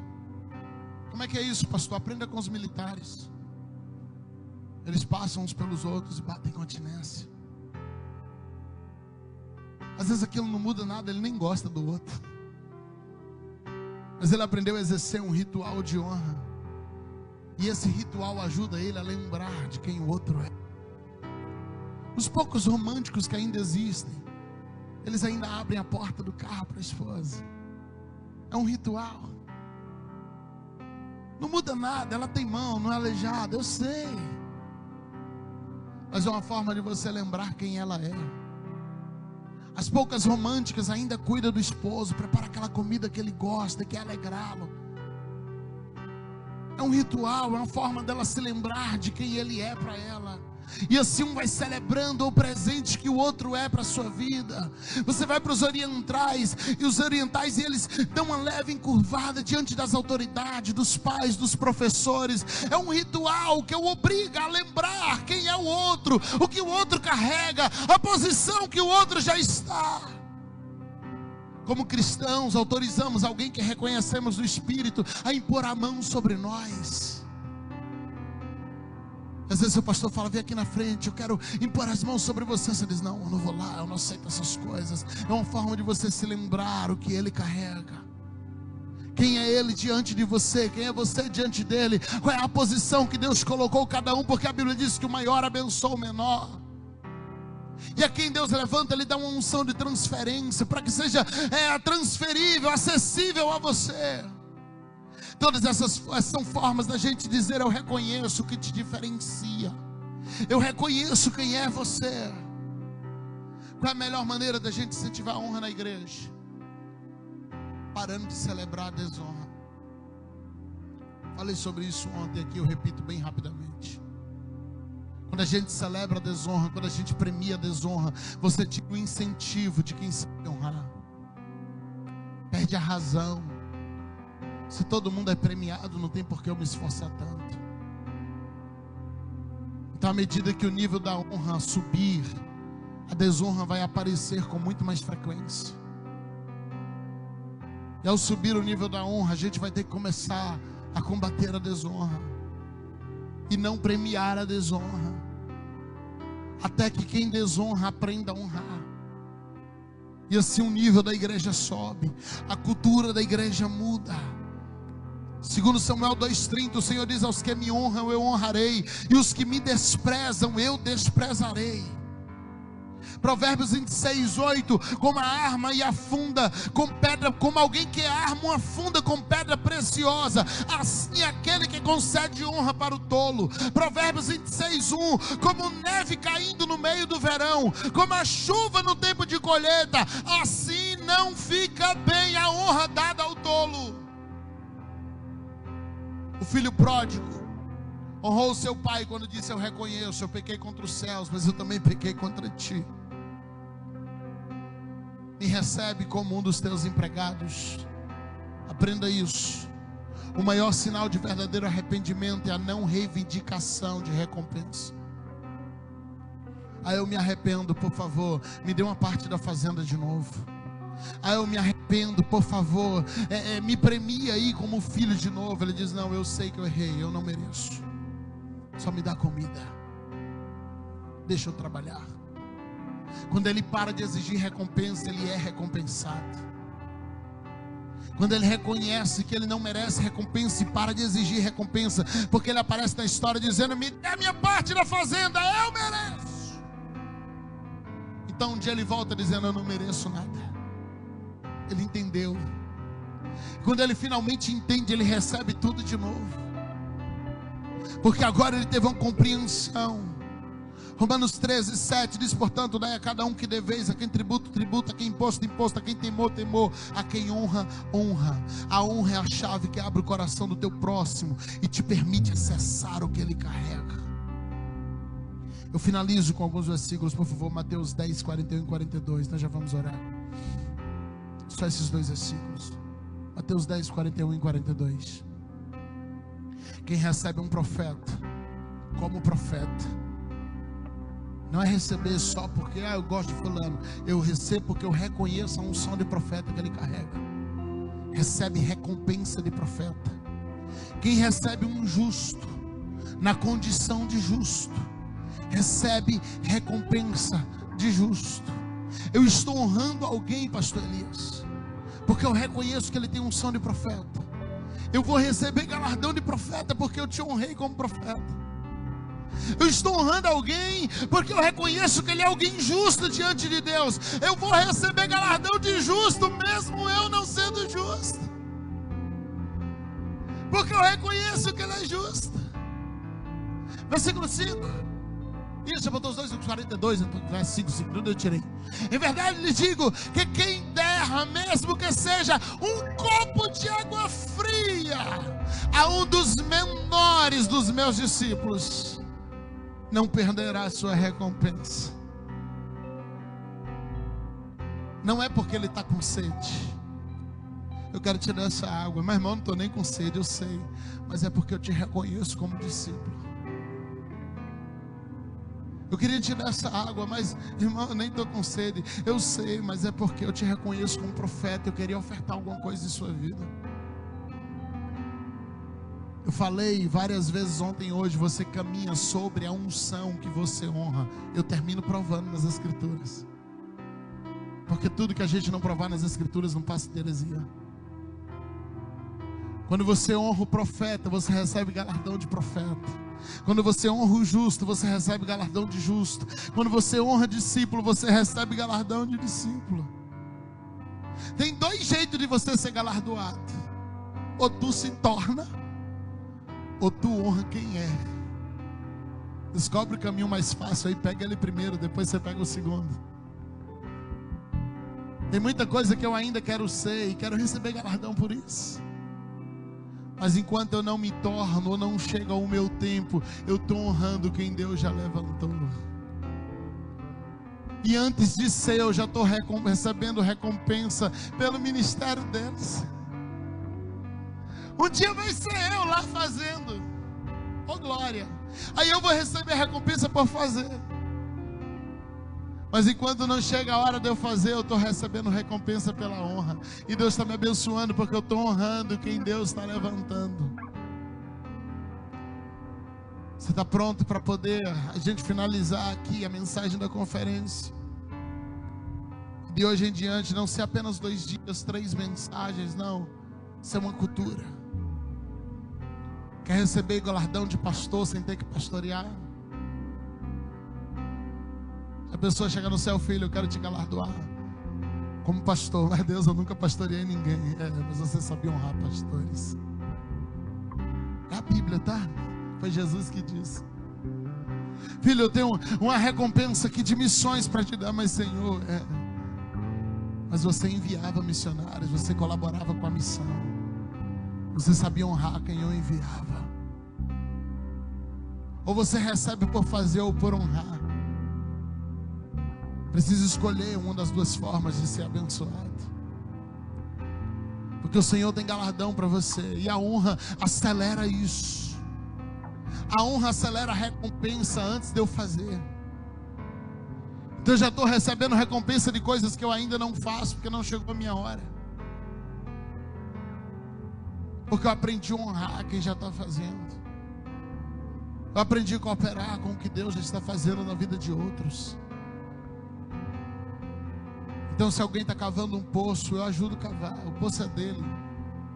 Como é que é isso, pastor? Aprenda com os militares. Eles passam uns pelos outros e batem continência. Às vezes aquilo não muda nada, ele nem gosta do outro, mas ele aprendeu a exercer um ritual de honra. E esse ritual ajuda ele a lembrar de quem o outro é. Os poucos românticos que ainda existem, eles ainda abrem a porta do carro para a esposa. É um ritual. Não muda nada, ela tem mão, não é aleijada, eu sei, mas é uma forma de você lembrar quem ela é. As poucas românticas ainda cuidam do esposo, prepara aquela comida que ele gosta, quer alegrá-lo. É um ritual, é uma forma dela se lembrar de quem ele é para ela. E assim um vai celebrando o presente que o outro é para a sua vida. Você vai para os orientais, e os orientais eles dão uma leve encurvada diante das autoridades, dos pais, dos professores. É um ritual que o obriga a lembrar quem é o outro, o que o outro carrega, a posição que o outro já está. Como cristãos, autorizamos alguém que reconhecemos no Espírito a impor a mão sobre nós. Às vezes o pastor fala: vem aqui na frente, eu quero impor as mãos sobre você. Você diz: não, eu não vou lá, eu não aceito essas coisas. É uma forma de você se lembrar o que ele carrega. Quem é ele diante de você? Quem é você diante dele? Qual é a posição que Deus colocou cada um? Porque a Bíblia diz que o maior abençoa o menor. E a quem Deus levanta, Ele dá uma unção de transferência, para que seja transferível, acessível a você. Todas essas são formas da gente dizer: eu reconheço o que te diferencia, eu reconheço quem é você. Qual é a melhor maneira da gente incentivar a honra na igreja? Parando de celebrar a desonra. Falei sobre isso ontem aqui, eu repito bem rapidamente. Quando a gente celebra a desonra, quando a gente premia a desonra, você tira o incentivo de quem sabe honrar. Perde a razão. Se todo mundo é premiado, não tem por que eu me esforçar tanto. Então, à medida que o nível da honra subir, a desonra vai aparecer com muito mais frequência. E ao subir o nível da honra, a gente vai ter que começar a combater a desonra e não premiar a desonra, até que quem desonra aprenda a honrar. E assim o nível da igreja sobe, a cultura da igreja muda. Segundo Samuel 2,30, o Senhor diz: aos que me honram eu honrarei, e os que me desprezam eu desprezarei. Provérbios 26:8, como a arma e afunda com pedra, como alguém que arma uma funda com pedra preciosa, assim é aquele que concede honra para o tolo. Provérbios 26:1, como neve caindo no meio do verão, como a chuva no tempo de colheita, assim não fica bem a honra dada ao tolo. O filho pródigo honrou seu pai quando disse: eu reconheço, eu pequei contra os céus, mas eu também pequei contra ti. Me recebe como um dos teus empregados. Aprenda isso. O maior sinal de verdadeiro arrependimento é a não reivindicação de recompensa. Eu me arrependo, por favor, me dê uma parte da fazenda de novo. Eu me arrependo, por favor, me premia aí como filho de novo. Ele diz: não, eu sei que eu errei, eu não mereço. Só me dá comida. Deixa eu trabalhar. Quando ele para de exigir recompensa, ele é recompensado. Quando ele reconhece que ele não merece recompensa e para de exigir recompensa, porque ele aparece na história dizendo: me dê a minha parte da fazenda, eu mereço. Então um dia ele volta dizendo: eu não mereço nada. Ele entendeu. Quando ele finalmente entende, ele recebe tudo de novo, porque agora ele teve uma compreensão. Romanos 13, 7 diz: portanto, dai a cada um que deveis, a quem tributo, tributo, a quem imposto, imposto, a quem temor, temor, a quem honra, honra. A honra é a chave que abre o coração do teu próximo e te permite acessar o que ele carrega. Eu finalizo com alguns versículos, por favor. Mateus 10, 41 e 42, nós já vamos orar. Só esses dois versículos. Mateus 10, 41 e 42. Quem recebe um profeta como profeta, não é receber só porque eu gosto de fulano. Eu recebo porque eu reconheço a unção de profeta que ele carrega. Recebe recompensa de profeta. Quem recebe um justo na condição de justo, recebe recompensa de justo. Eu estou honrando alguém, pastor Elias, porque eu reconheço que ele tem unção de profeta. Eu vou receber galardão de profeta porque eu te honrei como profeta. Eu estou honrando alguém porque eu reconheço que ele é alguém justo diante de Deus. Eu vou receber galardão de justo mesmo eu não sendo justo, porque eu reconheço que ele é justo. Versículo 5. Isso, você botou os dois, 42, então, versículo 5, eu tirei. Em verdade lhe digo que quem derra, mesmo que seja um copo de água fria a um dos menores dos meus discípulos, não perderá a sua recompensa. Não é porque ele está com sede. Eu quero te dar essa água. Mas irmão, não estou nem com sede, eu sei. Mas é porque eu te reconheço como discípulo. Eu queria te dar essa água, mas irmão, eu nem estou com sede. Eu sei, mas é porque eu te reconheço como profeta. Eu queria ofertar alguma coisa em sua vida. Eu falei várias vezes ontem e hoje: você caminha sobre a unção que você honra. Eu termino provando nas Escrituras, porque tudo que a gente não provar nas Escrituras não passa de heresia. Quando você honra o profeta, você recebe galardão de profeta. Quando você honra o justo, você recebe galardão de justo. Quando você honra discípulo, você recebe galardão de discípulo. Tem dois jeitos de você ser galardoado: ou tu se torna, ou tu honra quem é. Descobre o caminho mais fácil aí, pega ele primeiro, depois você pega o segundo. Tem muita coisa que eu ainda quero ser e quero receber galardão por isso. Mas enquanto eu não me torno, ou não chega o meu tempo, eu estou honrando quem Deus já levantou. E antes de ser, eu já estou recebendo recompensa pelo ministério deles. Um dia vai ser eu lá fazendo. Oh glória. Aí eu vou receber recompensa por fazer. Mas enquanto não chega a hora de eu fazer, eu estou recebendo recompensa pela honra. E Deus está me abençoando porque eu estou honrando quem Deus está levantando. Você está pronto para poder a gente finalizar aqui a mensagem da conferência? De hoje em diante não ser apenas 2 dias, 3 mensagens, não. Isso é uma cultura. Quer receber galardão de pastor sem ter que pastorear? A pessoa chega no céu: filho, eu quero te galardoar como pastor. Mas Deus, eu nunca pastoreei ninguém. Mas você sabia honrar pastores. É a Bíblia, tá? Foi Jesus que disse. Filho, eu tenho uma recompensa aqui de missões para te dar. Mas Senhor, mas você enviava missionários, você colaborava com a missão, você sabia honrar quem eu enviava. Ou você recebe por fazer ou por honrar. Precisa escolher uma das duas formas de ser abençoado, porque o Senhor tem galardão para você. E a honra acelera isso. A honra acelera a recompensa antes de eu fazer. Então eu já estou recebendo recompensa de coisas que eu ainda não faço, porque não chegou a minha hora, porque eu aprendi a honrar quem já está fazendo. Eu aprendi a cooperar com o que Deus já está fazendo na vida de outros. Então, se alguém está cavando um poço, eu ajudo a cavar. O poço é dele,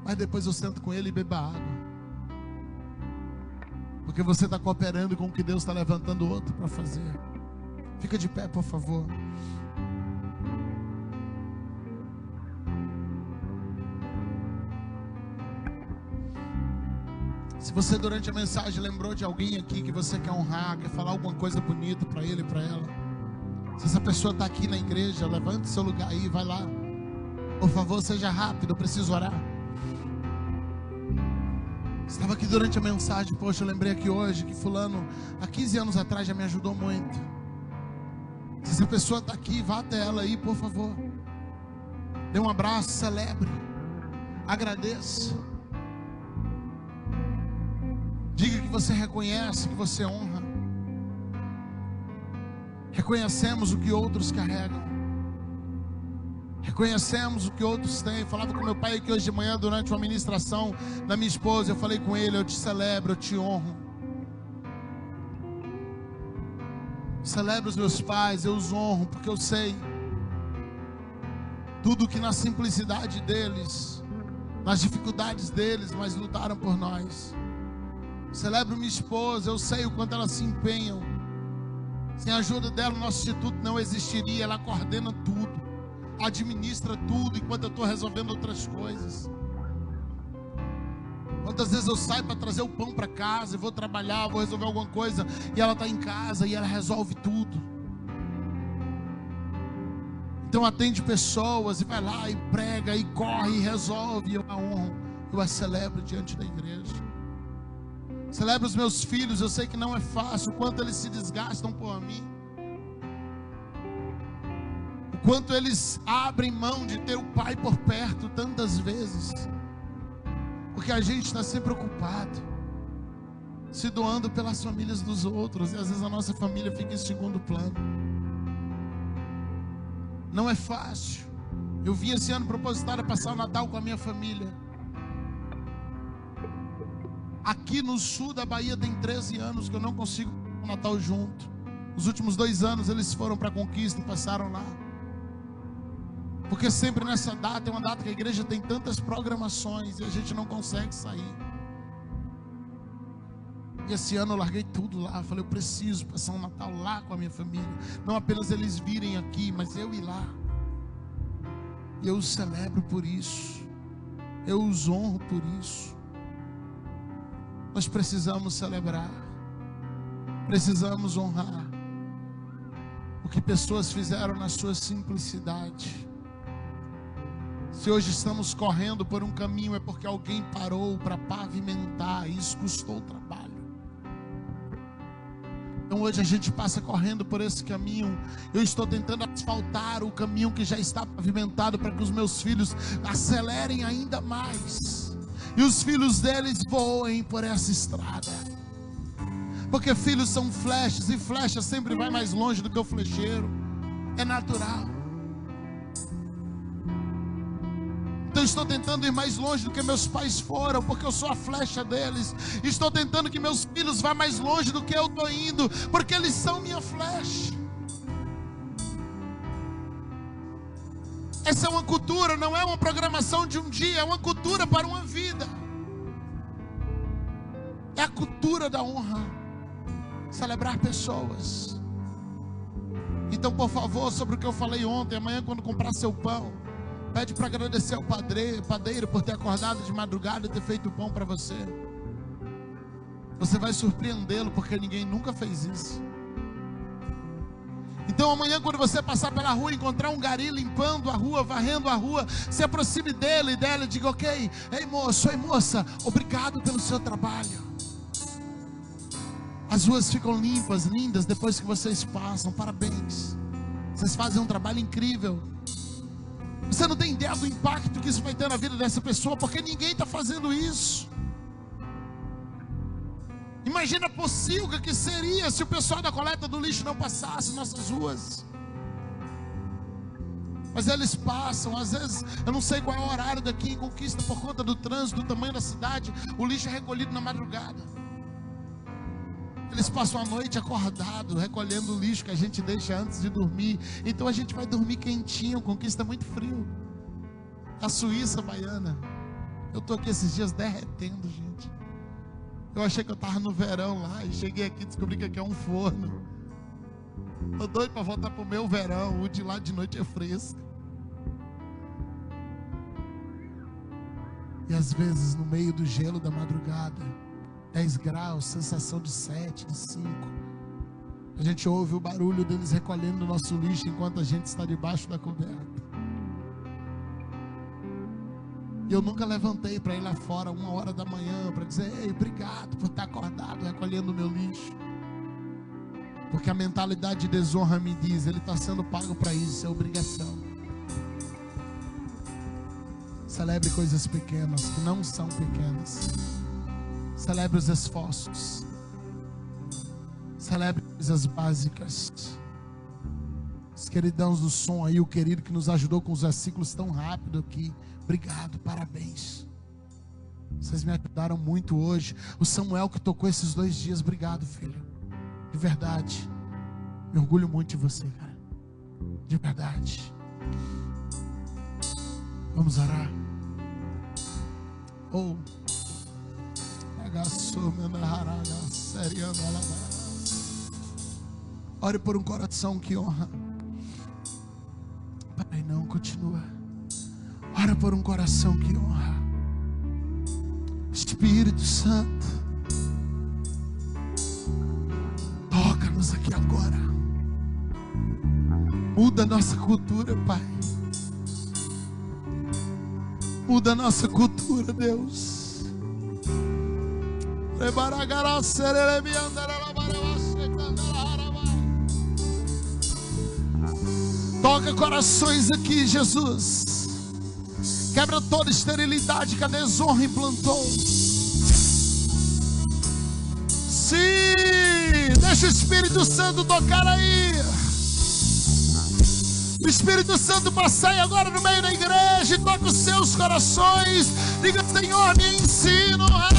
mas depois eu sento com ele e bebo água, porque você está cooperando com o que Deus está levantando outro para fazer. Fica de pé, por favor. Se você durante a mensagem lembrou de alguém aqui que você quer honrar, quer falar alguma coisa bonita para ele e para ela, se essa pessoa está aqui na igreja, levante seu lugar aí, vai lá. Por favor, seja rápido, eu preciso orar. Estava aqui durante a mensagem, poxa, eu lembrei aqui hoje que fulano, há 15 anos atrás, já me ajudou muito. Se essa pessoa está aqui, vá até ela aí, por favor. Dê um abraço, celebre, agradeça. Diga que você reconhece, que você honra. Reconhecemos o que outros carregam. Reconhecemos o que outros têm. Eu falava com meu pai aqui hoje de manhã, durante uma ministração da minha esposa. Eu falei com ele: eu te celebro, eu te honro. Celebro os meus pais, eu os honro, porque eu sei tudo que na simplicidade deles, nas dificuldades deles, mas lutaram por nós. Celebro minha esposa, eu sei o quanto elas se empenham. Sem a ajuda dela, o nosso instituto não existiria. Ela coordena tudo, administra tudo, enquanto eu estou resolvendo outras coisas. Quantas vezes eu saio para trazer o pão para casa, e vou trabalhar, vou resolver alguma coisa, e ela está em casa e ela resolve tudo. Então atende pessoas e vai lá e prega e corre e resolve. E eu a honro, eu a celebro diante da igreja. Celebro os meus filhos, eu sei que não é fácil, o quanto eles se desgastam por mim, o quanto eles abrem mão de ter o pai por perto tantas vezes, porque a gente está sempre ocupado, se doando pelas famílias dos outros, e às vezes a nossa família fica em segundo plano. Não é fácil. Eu vim esse ano propositado a passar o Natal com a minha família. Aqui no sul da Bahia tem 13 anos que eu não consigo passar o Natal junto. Os últimos 2 anos eles foram para a Conquista e passaram lá. Porque sempre nessa data, é uma data que a igreja tem tantas programações e a gente não consegue sair. E esse ano eu larguei tudo lá. Falei, eu preciso passar um Natal lá com a minha família. Não apenas eles virem aqui, mas eu ir lá. E eu os celebro por isso. Eu os honro por isso. Nós precisamos celebrar. Precisamos honrar o que pessoas fizeram na sua simplicidade. Se hoje estamos correndo por um caminho, é porque alguém parou para pavimentar. E isso custou trabalho. Então hoje a gente passa correndo por esse caminho. Eu estou tentando asfaltar o caminho que já está pavimentado, para que os meus filhos acelerem ainda mais, e os filhos deles voem por essa estrada. Porque filhos são flechas, e flecha sempre vai mais longe do que o flecheiro. É natural. Então estou tentando ir mais longe do que meus pais foram, porque eu sou a flecha deles. Estou tentando que meus filhos vá mais longe do que eu estou indo, porque eles são minha flecha. Essa é uma cultura, não é uma programação de um dia, é uma cultura para uma vida. É a cultura da honra, celebrar pessoas. Então, por favor, sobre o que eu falei ontem, amanhã quando comprar seu pão, pede para agradecer ao padeiro por ter acordado de madrugada e ter feito o pão para você. Você vai surpreendê-lo, porque ninguém nunca fez isso. Então amanhã, quando você passar pela rua e encontrar um gari limpando a rua, varrendo a rua, se aproxime dele e dela e diga: ok, ei moço, ei moça, obrigado pelo seu trabalho. As ruas ficam limpas, lindas, depois que vocês passam. Parabéns, vocês fazem um trabalho incrível. Você não tem ideia do impacto que isso vai ter na vida dessa pessoa, porque ninguém está fazendo isso. Imagina a pocilga que seria se o pessoal da coleta do lixo não passasse nossas ruas. Mas eles passam. Às vezes, eu não sei qual é o horário daqui em Conquista, por conta do trânsito, do tamanho da cidade, o lixo é recolhido na madrugada. Eles passam a noite acordado, recolhendo o lixo que a gente deixa antes de dormir. Então a gente vai dormir quentinho, Conquista é muito frio. A Suíça baiana. Eu estou aqui esses dias derretendo, gente. Eu achei que eu estava no verão lá e cheguei aqui e descobri que aqui é um forno. Estou doido para voltar para o meu verão. O de lá de noite é fresco. E às vezes no meio do gelo da madrugada, 10 graus, sensação de 7, de 5. A gente ouve o barulho deles recolhendo o nosso lixo enquanto a gente está debaixo da coberta. E eu nunca levantei para ir lá fora 1h da manhã para dizer: ei, obrigado por estar acordado recolhendo o meu lixo. Porque a mentalidade de desonra me diz: ele está sendo pago para isso, é obrigação. Celebre coisas pequenas que não são pequenas. Celebre os esforços. Celebre coisas básicas. Os queridãos do som aí, o querido que nos ajudou com os versículos tão rápido aqui. Obrigado, parabéns. Vocês me ajudaram muito hoje. O Samuel que tocou esses 2 dias, obrigado, filho. De verdade. Me orgulho muito de você, cara. De verdade. Vamos orar. Ore por um coração que honra. Pai, não, continua. Ora por um coração que honra. Espírito Santo, toca-nos aqui agora. Muda a nossa cultura, Pai. Muda a nossa cultura, Deus. Toca corações aqui, Jesus. Quebra toda esterilidade que a desonra implantou. Sim, deixa o Espírito Santo tocar aí. O Espírito Santo passar agora no meio da igreja e toca os seus corações. Diga: Senhor, me ensina a...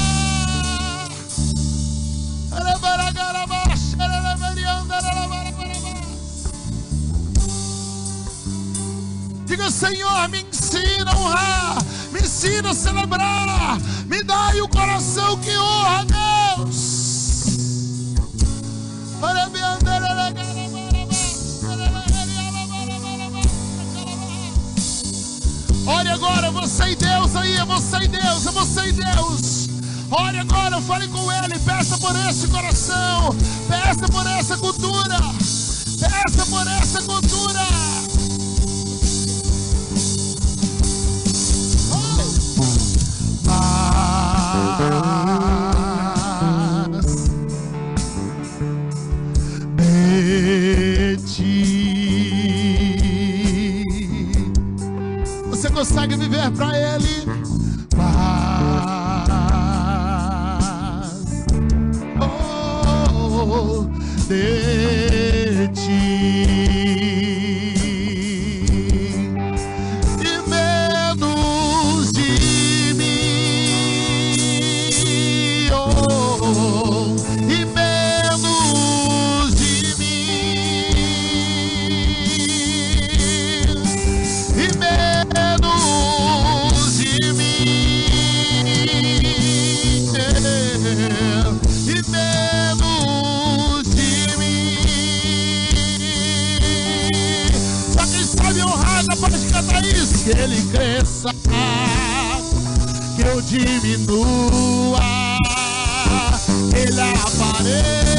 Diga: Senhor, me ensina a honrar, me ensina a celebrar, me dá aí o coração que honra, Deus. Ore agora, você e Deus aí, é você e Deus, é você e Deus. Ore agora, fale com Ele, peça por esse coração, peça por essa cultura, peça por essa cultura. Você consegue viver para Ele? Paz, de ti, e menos de mim, e menos de mim, e menos de mim, e menos de mim. Só quem sabe honrar pode cantar isso. Que Ele cresça, que eu diminua, Ele apareça.